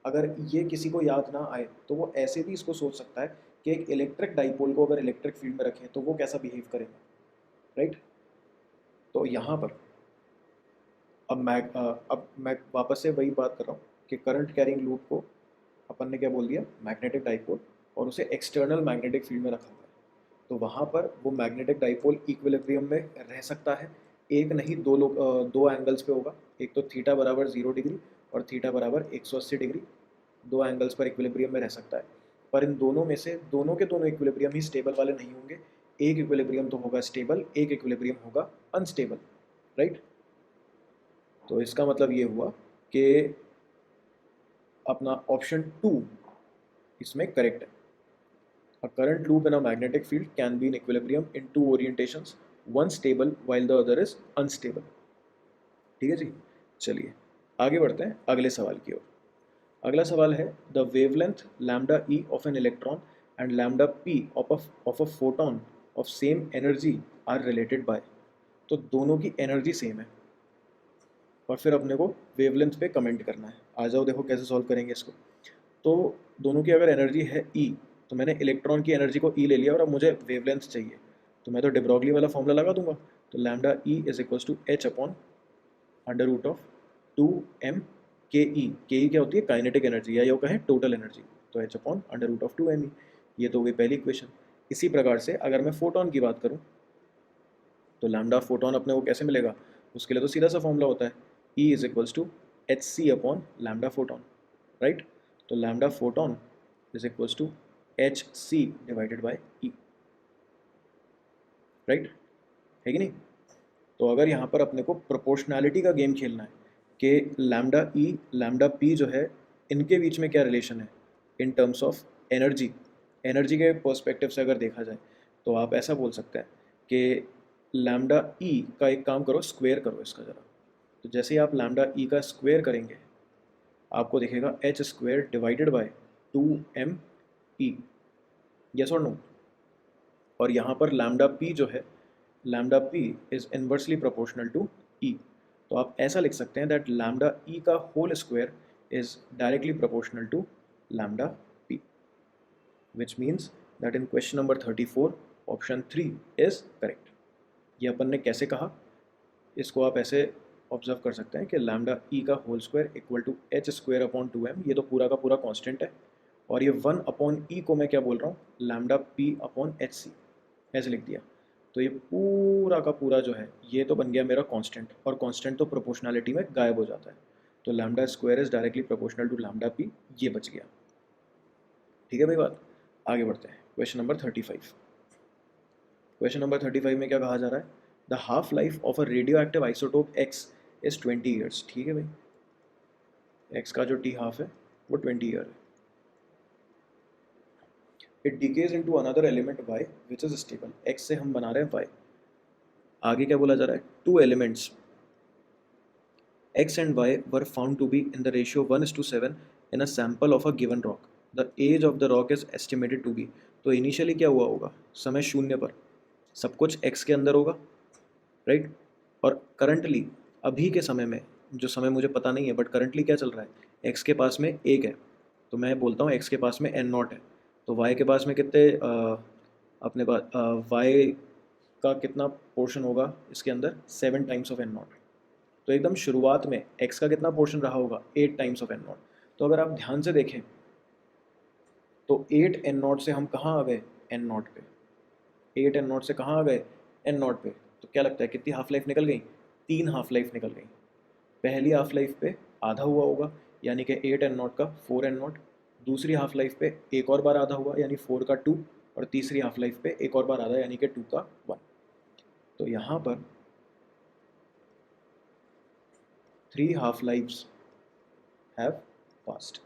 Speaker 1: अगर ये किसी को याद ना आए तो वो ऐसे भी इसको सोच सकता है कि एक इलेक्ट्रिक डाइपोल को अगर इलेक्ट्रिक फील्ड में रखें तो वो कैसा बिहेव करेगा, राइट। तो यहाँ पर अब मैं वापस से वही बात कर रहा हूँ कि करंट कैरिंग लूप को अपन ने क्या बोल दिया, मैग्नेटिक डाइपोल, और उसे एक्सटर्नल मैग्नेटिक फील्ड में रखा हुआ है। तो वहाँ पर वो मैग्नेटिक डाइपोल इक्विलिब्रियम में रह सकता है। एक नहीं, दो एंगल्स पे होगा, एक तो थीटा बराबर 0 डिग्री और थीटा बराबर 180 डिग्री, दो एंगल्स पर इक्विलिब्रियम में रह सकता है। पर इन दोनों में से दोनों के दोनों इक्विलिब्रियम ही स्टेबल वाले नहीं होंगे। एक इक्विलिब्रियम तो होगा स्टेबल, एक इक्विलिब्रियम होगा अनस्टेबल, राइट। तो इसका मतलब ये हुआ कि अपना ऑप्शन 2 इसमें करेक्ट है। A current loop in a magnetic field can be in equilibrium in two orientations, one stable while the other is unstable। ठीक है जी, चलिए आगे बढ़ते हैं अगले सवाल की ओर। अगला सवाल है, the wavelength lambda E of an electron and lambda P of a photon of same energy are related by. तो दोनों की एनर्जी सेम है और फिर अपने को वेवलेंथ पे कमेंट करना है। आ जाओ देखो कैसे सॉल्व करेंगे इसको। तो दोनों की अगर एनर्जी है ई, तो मैंने इलेक्ट्रॉन की एनर्जी को ई ले लिया और अब मुझे वेवलेंथ चाहिए, तो मैं तो डे ब्रॉगली वाला फॉर्मूला लगा दूंगा। तो lambda E is equals to H upon under root of 2m के ई क्या होती है, काइनेटिक एनर्जी, या यो कहें टोटल एनर्जी, तो H upon under root of 2m E. ये तो हो गई पहली इक्वेशन। इसी प्रकार से अगर मैं फोटोन की बात करूँ तो लैम्डा फोटोन अपने को कैसे मिलेगा, उसके लिए तो सीधा सा फॉर्मूला होता है, E is equals to H C upon lambda photon, right. तो lambda photon is equals to H C divided by E, right, है कि नहीं। तो अगर यहाँ पर अपने को प्रोपोर्शनैलिटी का गेम खेलना है कि लैम्डा ई लैम्डा पी जो है इनके बीच में क्या रिलेशन है in terms of energy, energy के पर्सपेक्टिव से अगर देखा जाए, तो आप ऐसा बोल सकते हैं कि लैम्डा ई का एक काम करो, स्क्वायर करो इसका ज़रा। तो जैसे ही आप लैम्डा ई का स्क्वायर करेंगे आपको दिखेगा H square divided by 2m E, yes और नो। और यहाँ पर लैम्डा पी जो है, lambda P is inversely proportional to E. तो आप ऐसा लिख सकते हैं दैट लैम्डा ई का whole square is directly proportional to lambda P, which means that in question number 34 option 3 is correct. ये अपन ने कैसे कहा, इसको आप ऐसे ऑब्जर्व कर सकते हैं कि लैम्डा ई का whole square equal to H square upon 2m, ये तो पूरा का पूरा कांस्टेंट है, और ये 1 अपॉन ई को मैं क्या बोल रहा हूँ, lambda P upon H C, ऐसे लिख दिया। तो ये पूरा का पूरा जो है ये तो बन गया मेरा कांस्टेंट, और कांस्टेंट तो प्रोपोर्शनैलिटी में गायब हो जाता है। तो lambda square is directly proportional to lambda P, ये बच गया। ठीक है भाई बात, आगे बढ़ते हैं क्वेश्चन नंबर 35। क्वेश्चन नंबर 35 में क्या कहा जा रहा है, the half life of a radio active isotope x is 20 years. ठीक है भाई, एक्स का जो टी हाफ है वो 20 ईयर है। It decays into another element y which is stable. x से हम बना रहे हैं y, आगे क्या बोला जा रहा है, two elements x and y were found to be in the ratio 1:7 in a sample of a given rock. The age of the rock is estimated to be। तो इनिशियली क्या हुआ होगा, समय शून्य पर सब कुछ x के अंदर होगा, राइट। और करंटली अभी के समय में, जो समय मुझे पता नहीं है बट करंटली क्या चल रहा है, x के पास में 1 है, तो मैं बोलता हूँ x के पास में n0 है। तो y के पास में कितने अपने पास y का कितना पोर्शन होगा इसके अंदर, 7 टाइम्स ऑफ n0। तो एकदम शुरुआत में x का कितना पोर्शन रहा होगा, 8 टाइम्स ऑफ n0। तो अगर आप ध्यान से देखें तो 8 n0 से हम कहाँ आ गए, n0 पे, 8 n0 से कहाँ आ गए, n0 पे। तो क्या लगता है कितनी हाफ लाइफ निकल गई, 3 हाफ लाइफ निकल गई। पहली हाफ लाइफ पे आधा हुआ होगा यानी कि 8 n0 का 4 n0, दूसरी हाफ लाइफ पे एक और बार आधा हुआ यानी 4 का 2, और तीसरी हाफ लाइफ पे एक और बार आधा यानी कि 2 का 1। तो यहाँ पर 3 हाफ लाइव्स हैव पास्ट।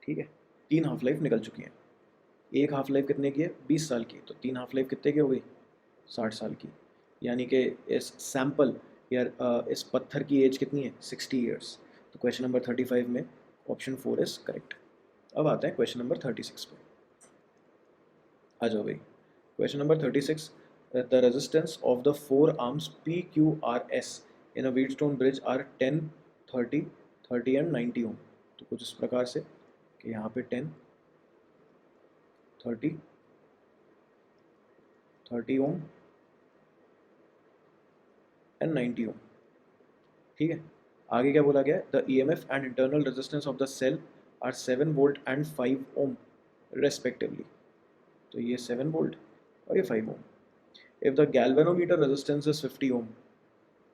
Speaker 1: ठीक है, 3 हाफ लाइफ निकल चुकी हैं। एक हाफ लाइफ कितने की है? 20 साल की। तो 3 हाफ लाइफ कितने की हो गई? 60 साल की। यानी कि इस सैंपल या इस पत्थर की एज कितनी है? 60 ईयर्स। तो क्वेश्चन नंबर 35 में ऑप्शन 4 इज करेक्ट। अब आते हैं क्वेश्चन नंबर 36 पे। आ जाओ भाई। Question number 36, the resistance of the 4 arms PQRS in a Wheatstone bridge are 10, 30, 30 and 90 ohm. तो कुछ इस प्रकार से कि यहाँ पे 10, 30, 30 ओम एंड 90 ओम। ठीक है, आगे क्या बोला गया है? The EMF and internal resistance of the cell are 7 volt and 5 ohm respectively. तो ये 7 वोल्ट और ये 5 ohm. If the galvanometer resistance is 50 ohm,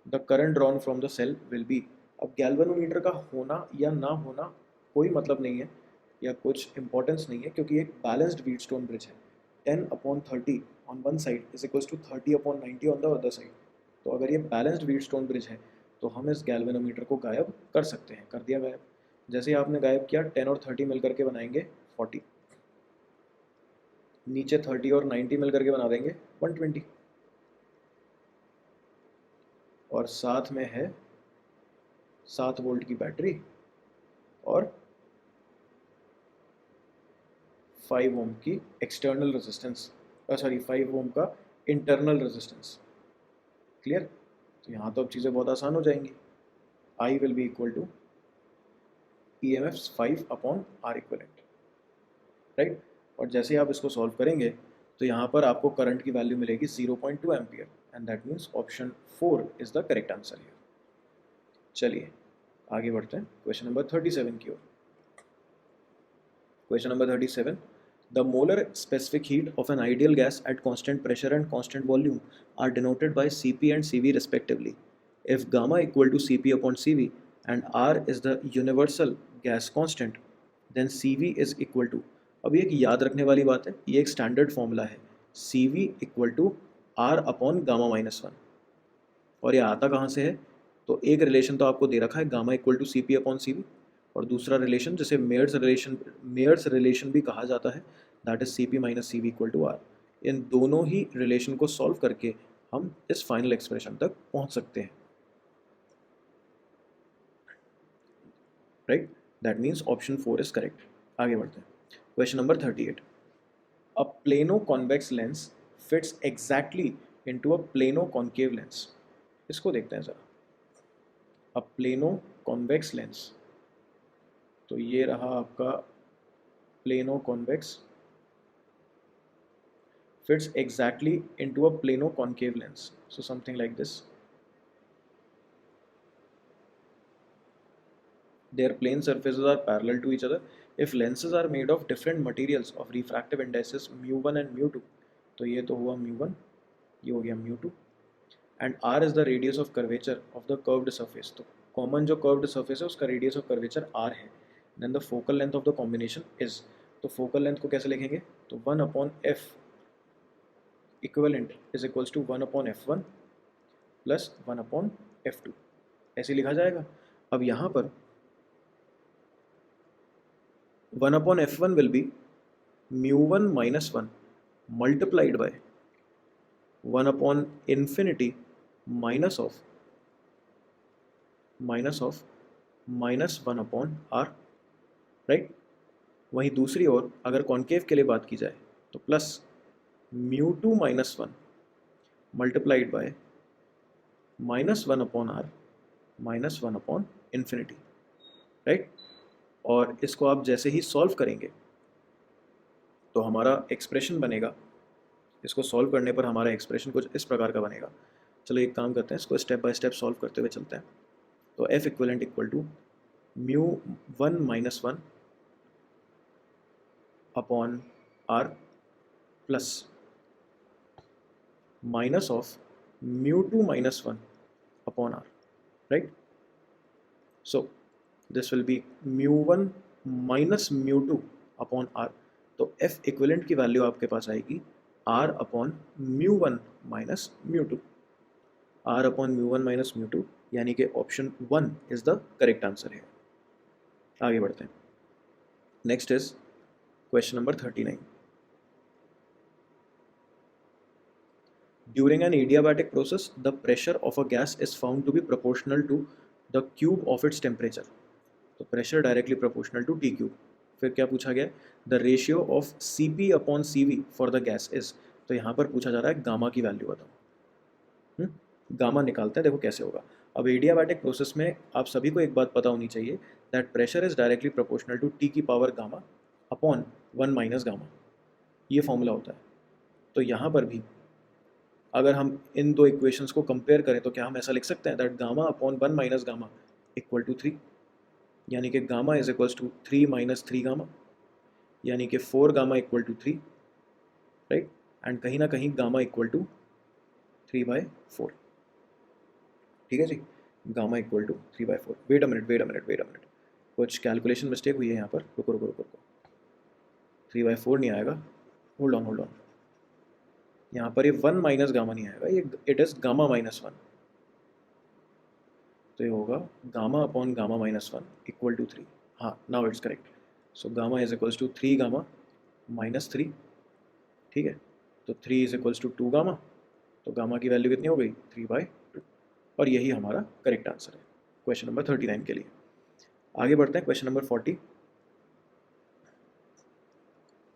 Speaker 1: the current drawn from the cell will be. अब गैल्वेनोमीटर का होना या ना होना कोई मतलब नहीं है या कुछ इंपॉर्टेंस नहीं है, क्योंकि एक बैलेंस्ड व्हीटस्टोन ब्रिज है। 10/30 on one side is equals to 30/90 on the other side. तो अगर ये बैलेंस्ड व्हीटस्टोन ब्रिज है तो हम इस गैल्वेनोमीटर को गायब कर सकते हैं। कर दिया गायब। जैसे ही आपने गायब किया, 10 और 30 मिल करके बनाएंगे 40, नीचे 30 और 90 मिल करके बना देंगे 120, और साथ में है 7 वोल्ट की बैटरी और 5 ओम की एक्सटर्नल रेजिस्टेंस, सॉरी 5 ओम का इंटरनल रेजिस्टेंस। क्लियर? तो यहाँ तो अब चीज़ें बहुत आसान हो जाएंगी। I will be equal to EMF 5/R equivalent, right. और जैसे आप इसको सॉल्व करेंगे तो यहाँ पर आपको करंट की वैल्यू मिलेगी 0.2 ampere, and that means option 4 is the correct answer here. चलिए आगे बढ़ते हैं क्वेश्चन नंबर 37 की ओर। Question number 37, the molar specific heat of an ideal gas at constant pressure and constant volume are denoted by Cp and Cv respectively. If gamma equal to Cp upon Cv and R is the universal gas constant, then Cv is equal to, अब ये एक याद रखने वाली बात है, ये एक स्टैंडर्ड फॉर्मूला है, Cv equal to R upon gamma minus 1। और ये आता कहाँ से है? तो एक रिलेशन तो आपको दे रखा है, gamma equal to Cp upon Cv, और दूसरा रिलेशन जिसे मेयर्स रिलेशन भी कहा जाता है, that is Cp minus Cv equal to R। इन दोनों ही रिलेशन को सॉल्व करके हम इस फाइनल एक्सप्रेशन तक पहुंच सकते हैं, right. That means option 4 is correct. आगे बढ़ते हैं question number 38, a plano convex lens fits exactly into a plano concave lens. इसको देखते हैं जरा। अ प्लेनो कॉन्वेक्स लेंस, तो ये रहा आपका plano convex fits exactly into a plano concave lens, so something like this. Their plane surfaces are parallel to each other. If lenses are made of different materials of refractive indices mu1 and mu2, तो ये तो हुआ mu1, ये हो गया mu2, and r is the radius of curvature of the curved surface। तो common जो curved surface है उसका रेडियस ऑफ कर्वेचर r है। Then the focal length of the combination is, तो फोकल लेंथ को कैसे लिखेंगे? तो 1/f equivalent is equals to 1/f1 plus 1/f2, ऐसे लिखा जाएगा। अब यहाँ पर 1/f1 will be mu1 minus 1 multiplied by 1/infinity minus of -1/r, right. वहीं दूसरी ओर अगर कॉन्केव के लिए बात की जाए तो plus mu2 minus 1 multiplied by -1/r minus 1/infinity, right. और इसको आप जैसे ही सॉल्व करेंगे तो हमारा एक्सप्रेशन बनेगा, इसको सॉल्व करने पर हमारा एक्सप्रेशन कुछ इस प्रकार का बनेगा। चलो एक काम करते हैं, इसको स्टेप बाय स्टेप सॉल्व करते हुए चलते हैं। तो F equivalent equal to mu1 minus 1 upon R plus minus of mu2 minus 1 upon R, right. So this will be mu1 minus mu2 upon R। तो F इक्विवेलेंट की value आपके पास आएगी R upon mu1 minus mu2। R upon mu1 minus mu2 यानी कि option 1 is the correct answer है। आगे बढ़ते हैं। Next is question number 39। During an adiabatic process, the pressure of a gas is found to be proportional to the cube of its temperature. तो pressure directly proportional to T cube। फिर क्या पूछा गया? The ratio of Cp upon Cv for the gas is। तो यहाँ पर पूछा जा रहा है गामा की वैल्यू बताओ। गामा निकालते हैं, देखो कैसे होगा। अब एडियाबैटिक प्रोसेस में आप सभी को एक बात पता होनी चाहिए, that pressure is directly proportional to T की power gamma upon 1 minus gamma, ये फॉर्मूला होता है। तो यहाँ पर भी अगर हम इन दो इक्वेशंस को कंपेयर करें तो क्या हम ऐसा लिख सकते हैं that gamma upon 1 minus gamma equal to 3, यानी कि gamma is equals to 3 minus 3 gamma, यानी कि 4 gamma equal to 3, right. And कहीं ना कहीं गामा इक्वल टू 3/4, ठीक है जी। Gamma equal to 3/4। Wait a minute, कुछ कैलकुलेशन मिस्टेक हुई है यहाँ पर। रुको 3/4 नहीं आएगा, होल्ड ऑन। यहाँ पर ये 1 माइनस गामा नहीं आएगा, ये इट इज़ गामा माइनस 1। तो ये होगा gamma upon gamma minus 1 equal to 3। हाँ, now it's correct. So gamma is equals to 3 gamma minus 3, ठीक है। तो 3 इज इक्वल्स टू 2 गामा, तो गामा की वैल्यू कितनी हो गई? 3/2। और यही हमारा करेक्ट आंसर है क्वेश्चन नंबर 39 के लिए। आगे बढ़ते हैं क्वेश्चन नंबर 40।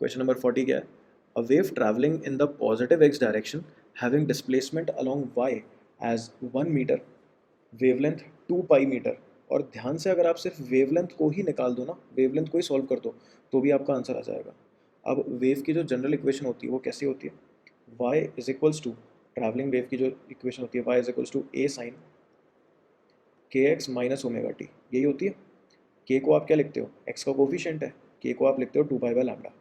Speaker 1: क्वेश्चन नंबर 40 क्या है? A wave traveling in the positive x direction having displacement along y as 1 meter, wavelength 2 pi meter। और ध्यान से अगर आप सिर्फ वेवलेंथ को ही निकाल दो ना, वेवलेंथ को ही सॉल्व कर दो, तो भी आपका आंसर आ जाएगा। अब वेव की जो जनरल इक्वेशन होती है वो कैसी होती है? y is equals to, travelling wave की जो इक्वेशन होती है y is equals to a sine kx minus omega T, यही होती है। k को आप क्या लिखते हो? x का कोफिशिएंट है, k को आप लिखते हो 2 पाई/लैम्डा।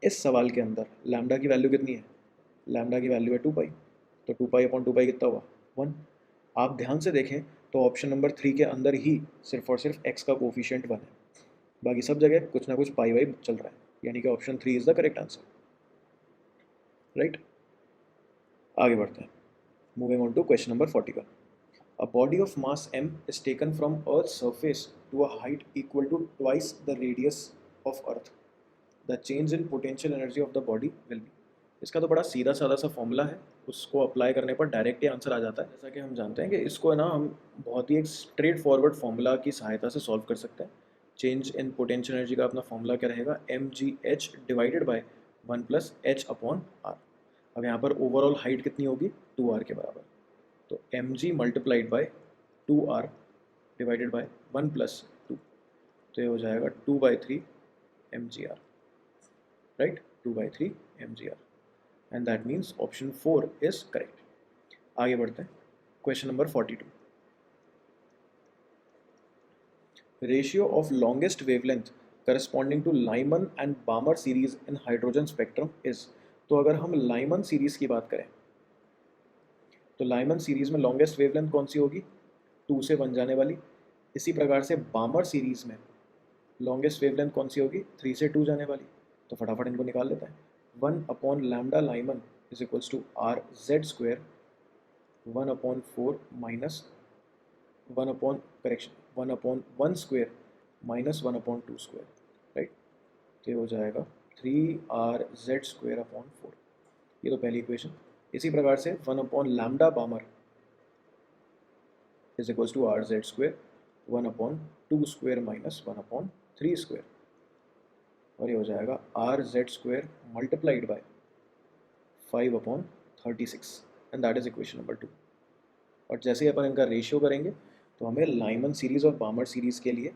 Speaker 1: इस सवाल के अंदर लैम्डा की वैल्यू कितनी है? लैम्डा की वैल्यू है 2 पाई, तो 2 पाई अपॉन 2 पाई कितना हुआ? 1। आप ध्यान से देखें तो ऑप्शन नंबर 3 के अंदर ही सिर्फ और सिर्फ x का कोफिशिएंट 1 है, बाकी सब जगह कुछ ना कुछ पाई वाई चल रहा है, यानी कि option 3 is the correct answer, right. आगे बढ़ते हैं। Moving on to question number 41। A body of mass m is taken from Earth's surface to a height equal to twice the radius of Earth. The change in potential energy of the body will be। इसका तो बड़ा सीधा साधा सा formula है, उसको apply करने पर डायरेक्ट ही आंसर आ जाता है। जैसा कि हम जानते हैं कि इसको ना हम बहुत ही एक स्ट्रेट फॉरवर्ड फॉर्मूला की सहायता से सॉल्व कर सकते हैं। चेंज इन पोटेंशियल एनर्जी का अपना फॉर्मूला क्या रहेगा? mgh divided by 1 plus h upon r। अब यहाँ पर ओवरऑल हाइट कितनी होगी? 2r के बराबर। तो mg multiplied by 2r divided by 1 plus 2, तो ये हो जाएगा 2/3 mgr, right. 2/3 mgr, and that means option 4 is correct. आगे बढ़ते हैं question number 42। Ratio of longest wavelength corresponding to Lyman and Balmer series in hydrogen spectrum is. तो अगर हम लाइमन सीरीज की बात करें तो लाइमन सीरीज में लॉन्गेस्ट वेवलेंथ कौन सी होगी? 2 से 1 जाने वाली। इसी प्रकार से बामर सीरीज में लॉन्गेस्ट वेवलेंथ कौन सी होगी? 3 से 2 जाने वाली। तो फटाफट इनको निकाल लेते हैं। 1 upon lambda Lyman is equals to R Z square 1 upon 4 minus 1 upon correction 1 upon 1 square minus 1 upon 2 square, right. तो ये हो जाएगा 3r z² अपॉन 4। ये तो पहली इक्वेशन। इसी प्रकार से 1 upon lambda Balmer is equals to r/z² 1 upon 2 square minus 1 upon 3 square, और ये हो जाएगा r/z² multiplied by 5 upon 36, and that is equation number 2। और जैसे ही अपन इनका रेशियो करेंगे तो हमें लाइमन सीरीज़ और बामर सीरीज़ के लिए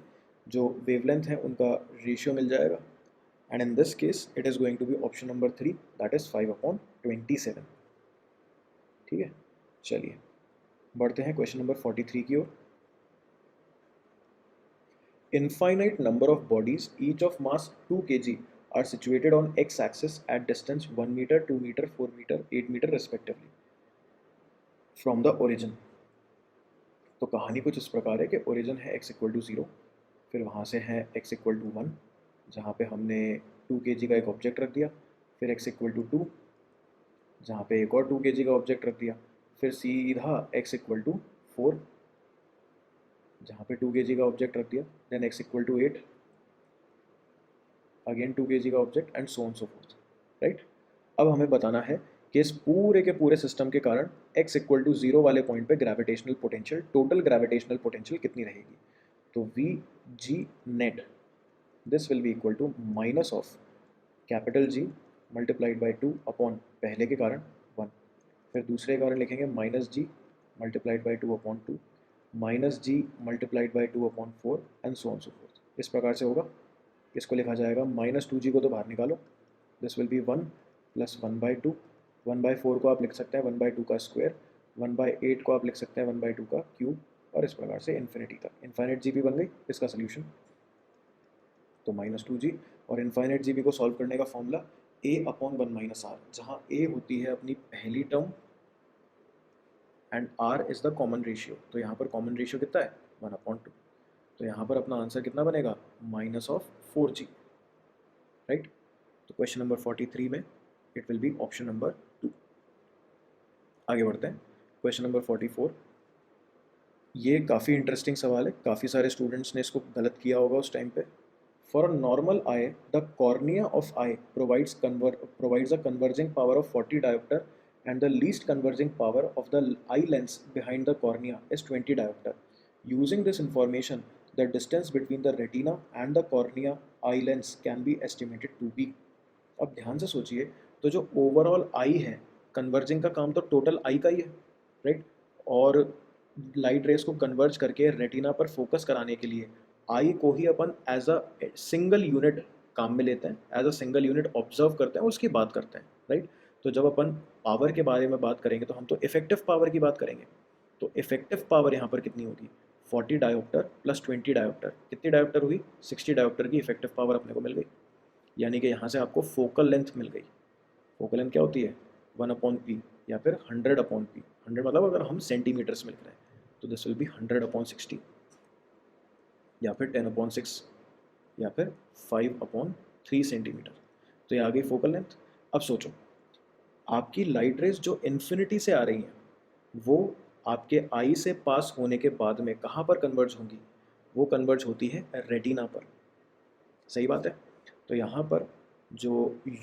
Speaker 1: जो वेवलेंथ है उनका रेशियो मिल जाएगा, and in this case it is going to be option number 3, that is 5 upon 27। ठीक है, चलिए बढ़ते हैं क्वेश्चन नंबर 43 की ओर। Infinite number of bodies, each of mass 2 kg, are situated on x-axis at distance 1 meter, 2 meter, 4 meter, 8 meter respectively from the origin। तो कहानी कुछ इस प्रकार है कि ओरिजिन है x इक्वल टू 0, फिर वहाँ से है x इक्वल टू 1, जहाँ पे हमने 2 kg का एक ऑब्जेक्ट रख दिया, फिर x इक्वल टू 2, जहाँ पे एक और 2 kg का ऑब्जेक्ट रख दिया, फिर सीधा x इक्वल टू 4, जहाँ पे 2 kg का ऑब्जेक्ट रख दिया, then x equal to 8, again 2 kg का object and so on so forth, right. अब हमें बताना है कि इस पूरे के पूरे सिस्टम के कारण x इक्वल टू 0 वाले पॉइंट पे gravitational potential, total gravitational potential कितनी रहेगी। तो V G net, this will be equal to minus of capital G multiplied by 2 upon पहले के कारण 1, फिर दूसरे कारण लिखेंगे minus G multiplied by 2 upon 2, minus G multiplied by 2 upon 4 and so on so forth. इस प्रकार से होगा। इसको लिखा जाएगा माइनस 2G को तो बाहर निकालो, दिस विल बी 1 प्लस 1/2, 1/4 को आप लिख सकते हैं 1/2 का स्क्वायर, 1/8 को आप लिख सकते हैं 1/2 का क्यूब, और इस प्रकार से इन्फिनिटी तक। इन्फाइनाइट जी बी बन गई इसका सोल्यूशन। तो -2G और इन्फाइनाइट जी बी को सॉल्व करने का फॉर्मूला a/1 माइनस आर, जहाँ a होती है अपनी पहली term and r is the common ratio. तो यहाँ पर कॉमन रेशियो कितना है 1/2। तो यहाँ पर अपना आंसर कितना बनेगा -4G, राइट। तो क्वेश्चन नंबर 43 में it will B option number 2। आगे बढ़ते हैं, क्वेश्चन नंबर 44। ये काफ़ी इंटरेस्टिंग सवाल है, काफ़ी सारे स्टूडेंट्स ने इसको गलत किया होगा उस टाइम पे। For a normal I the cornea of I provides a converging power of 40 diopter and the least converging power of the eye lens behind the cornea is 20 diopter. Using this information, the distance between the retina and the cornea eye lens can be estimated to be। अब ध्यान से सोचिए, तो जो overall I है, converging का काम तो टोटल आई का ही है, राइट। और लाइट रेस को कन्वर्ज करके रेटिना पर फोकस कराने के लिए आई को ही अपन एज अ सिंगल यूनिट काम में लेते हैं, as a single unit observe करते हैं, उसकी बात करते हैं, राइट। तो जब अपन पावर के बारे में बात करेंगे तो हम तो इफेक्टिव पावर की बात करेंगे। तो इफेक्टिव पावर यहाँ पर कितनी होगी 40 डायोप्टर प्लस 20 डायोप्टर, कितनी डायोप्टर हुई 60 डायोप्टर की इफेक्टिव पावर अपने को मिल गई। यानी कि यहाँ से आपको फोकल लेंथ मिल गई। फोकल लेंथ क्या होती है 1/p या फिर 100/p। 100 मतलब अगर हम सेंटीमीटर्स में लिख रहे हैं तो दिस विल बी 100/60 या फिर 10/6 या फिर 5/3 सेंटीमीटर। तो ये आ गई फोकल लेंथ। अब सोचो, आपकी लाइट रेज जो इन्फिनिटी से आ रही हैं वो आपके आई से पास होने के बाद में कहाँ पर कन्वर्ज होंगी, वो कन्वर्ज होती है रेटिना पर, सही बात है। तो यहाँ पर जो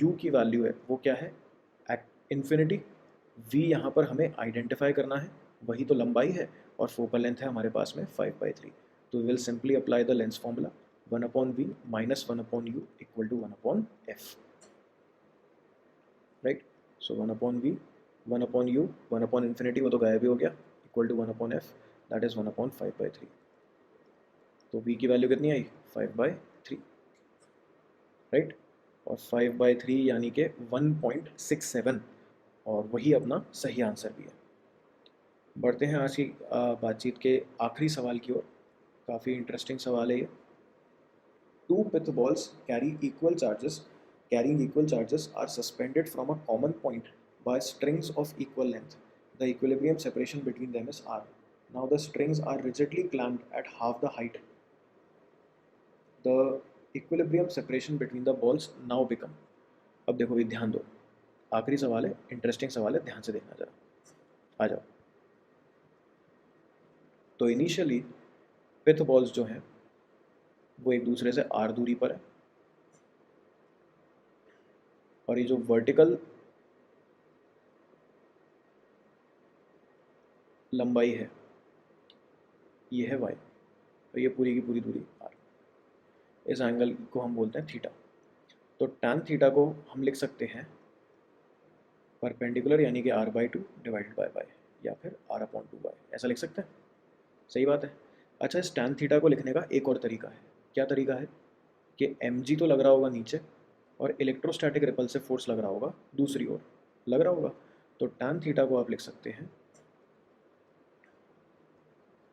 Speaker 1: u की वैल्यू है वो क्या है इन्फिनिटी, v यहाँ पर हमें आइडेंटिफाई करना है, वही तो लंबाई है, और फोकल लेंथ है हमारे पास में 5/3। तो will simply apply the lens formula 1/v minus 1/u equal to 1/f, right. So 1/v 1/u 1/infinity वो तो गायब ही हो गया, equal to 1/f that is 1/5/3। तो v की वैल्यू कितनी आई 5/3, राइट। और 5/3 यानी कि 1.67, और वही अपना सही आंसर भी है। बढ़ते हैं आज की बातचीत के आखिरी सवाल की ओर। काफ़ी इंटरेस्टिंग सवाल है ये। Two pith balls carrying equal charges are suspended from a common point by strings of equal length. The equilibrium separation between them is r. Now the strings are rigidly clamped at half the height. The equilibrium separation between the balls now become। अब देखो भी ध्यान दो, आखिरी सवाल है, interesting सवाल है, ध्यान से देखना जरा। आ जाओ। तो इनिशियली पिथ बॉल्स जो हैं वो एक दूसरे से r दूरी पर है, और ये जो वर्टिकल लंबाई है ये है y, और ये पूरी की पूरी दूरी r। इस एंगल को हम बोलते हैं थीटा। तो tan थीटा को हम लिख सकते हैं परपेंडिकुलर, यानी कि r/2 डिवाइडेड बाय y, या फिर r/2y, ऐसा लिख सकते हैं, सही बात है। अच्छा, इस tan थीटा को लिखने का एक और तरीका है। क्या तरीका है कि mg तो लग रहा होगा नीचे, और इलेक्ट्रोस्टैटिक रिपल्सिव फोर्स लग रहा होगा दूसरी ओर, लग रहा होगा। तो tan थीटा को आप लिख सकते हैं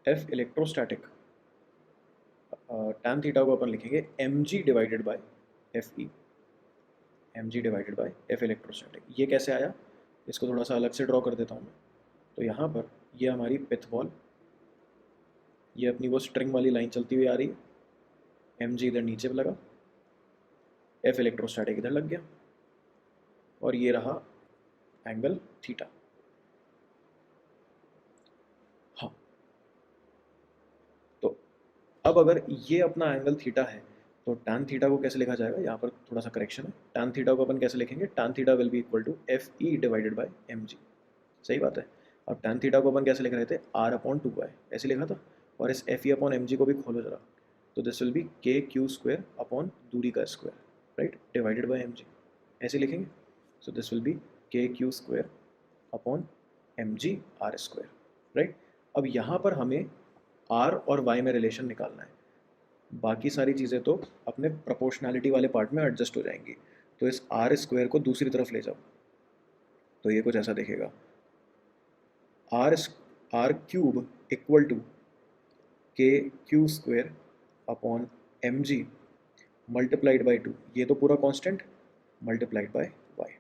Speaker 1: F इलेक्ट्रोस्टैटिक, tan थीटा को अपन लिखेंगे mg divided by Fe, mg divided by F electrostatic. ये कैसे आया, इसको थोड़ा सा अलग से ड्रॉ कर देता हूँ मैं। तो यहाँ पर ये हमारी पिथ बॉल, ये अपनी वो स्ट्रिंग वाली लाइन चलती हुई आ रही है, mg इधर नीचे लगा, F इलेक्ट्रोस्टैटिक इधर लग गया, और ये रहा एंगल थीटा। हाँ, तो अब अगर ये अपना एंगल थीटा है तो tan थीटा को कैसे लिखा जाएगा, यहाँ पर थोड़ा सा करेक्शन है, tan थीटा को अपन कैसे लिखेंगे, tan theta will be equal to F E divided by M G. सही बात है। अब tan थीटा को अपन कैसे लिख रहे थे, r अपॉन 2y ऐसे लिखा था, और इस F E upon M G को भी खोलो जरा, तो this will be K Q square upon दूरी का square, right, divided by M G ऐसे लिखेंगे। So this will be K Q square upon M G R square, right. अब यहाँ पर हमें r और y में रिलेशन निकालना है, बाकी सारी चीज़ें तो अपने प्रोपोर्शनैलिटी वाले पार्ट में एडजस्ट हो जाएंगी। तो इस आर स्क्वायर को दूसरी तरफ ले जाओ, तो ये कुछ ऐसा दिखेगा, R cube equal to K Q square upon M G multiplied by 2, ये तो पूरा कांस्टेंट, मल्टीप्लाइड बाय वाई।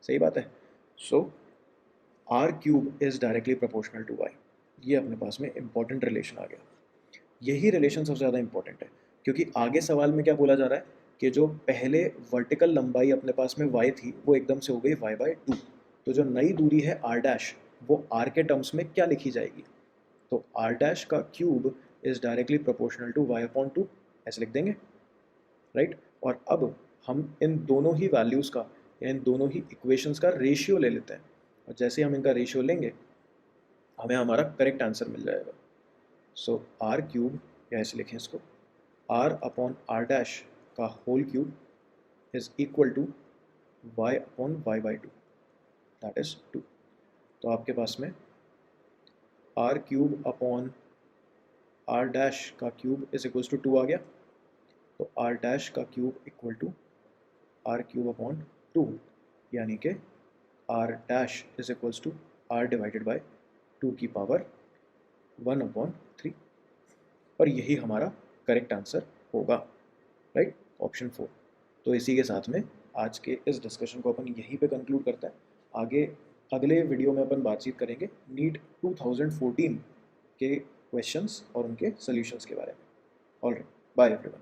Speaker 1: सही बात है। So R cube is directly proportional to Y, ये अपने पास में इंपॉर्टेंट रिलेशन आ गया। यही रिलेशन सबसे ज़्यादा इंपॉर्टेंट है, क्योंकि आगे सवाल में क्या बोला जा रहा है कि जो पहले वर्टिकल लंबाई अपने पास में y थी वो एकदम से हो गई y बाई 2, तो जो नई दूरी है r डैश वो r के टर्म्स में क्या लिखी जाएगी, तो r डैश का cube is directly proportional to y upon 2 ऐसे लिख देंगे, राइट। और अब हम इन दोनों ही वैल्यूज़ का या इन दोनों ही इक्वेशंस का रेशियो ले लेते हैं, और जैसे हम इनका रेशियो लेंगे हमें हमारा करेक्ट आंसर मिल जाएगा। सो आर क्यूब, या ऐसे लिखें इसको, आर अपॉन आर डैश का whole cube is equal to Y upon Y by 2, that is 2। तो आपके पास में R cube upon R dash का क्यूब इज इक्वल्स टू 2 आ गया, तो आर डैश का cube equal to R cube upon 2, यानी कि R dash is equals to R divided by 2 की पावर 1 अपॉन 3, और यही हमारा करेक्ट आंसर होगा, राइट, ऑप्शन 4। तो इसी के साथ में आज के इस डिस्कशन को अपन यहीं पे कंक्लूड करते हैं। आगे अगले वीडियो में अपन बातचीत करेंगे नीट 2014 के क्वेश्चंस और उनके सॉल्यूशंस के बारे में। Alright, bye everyone.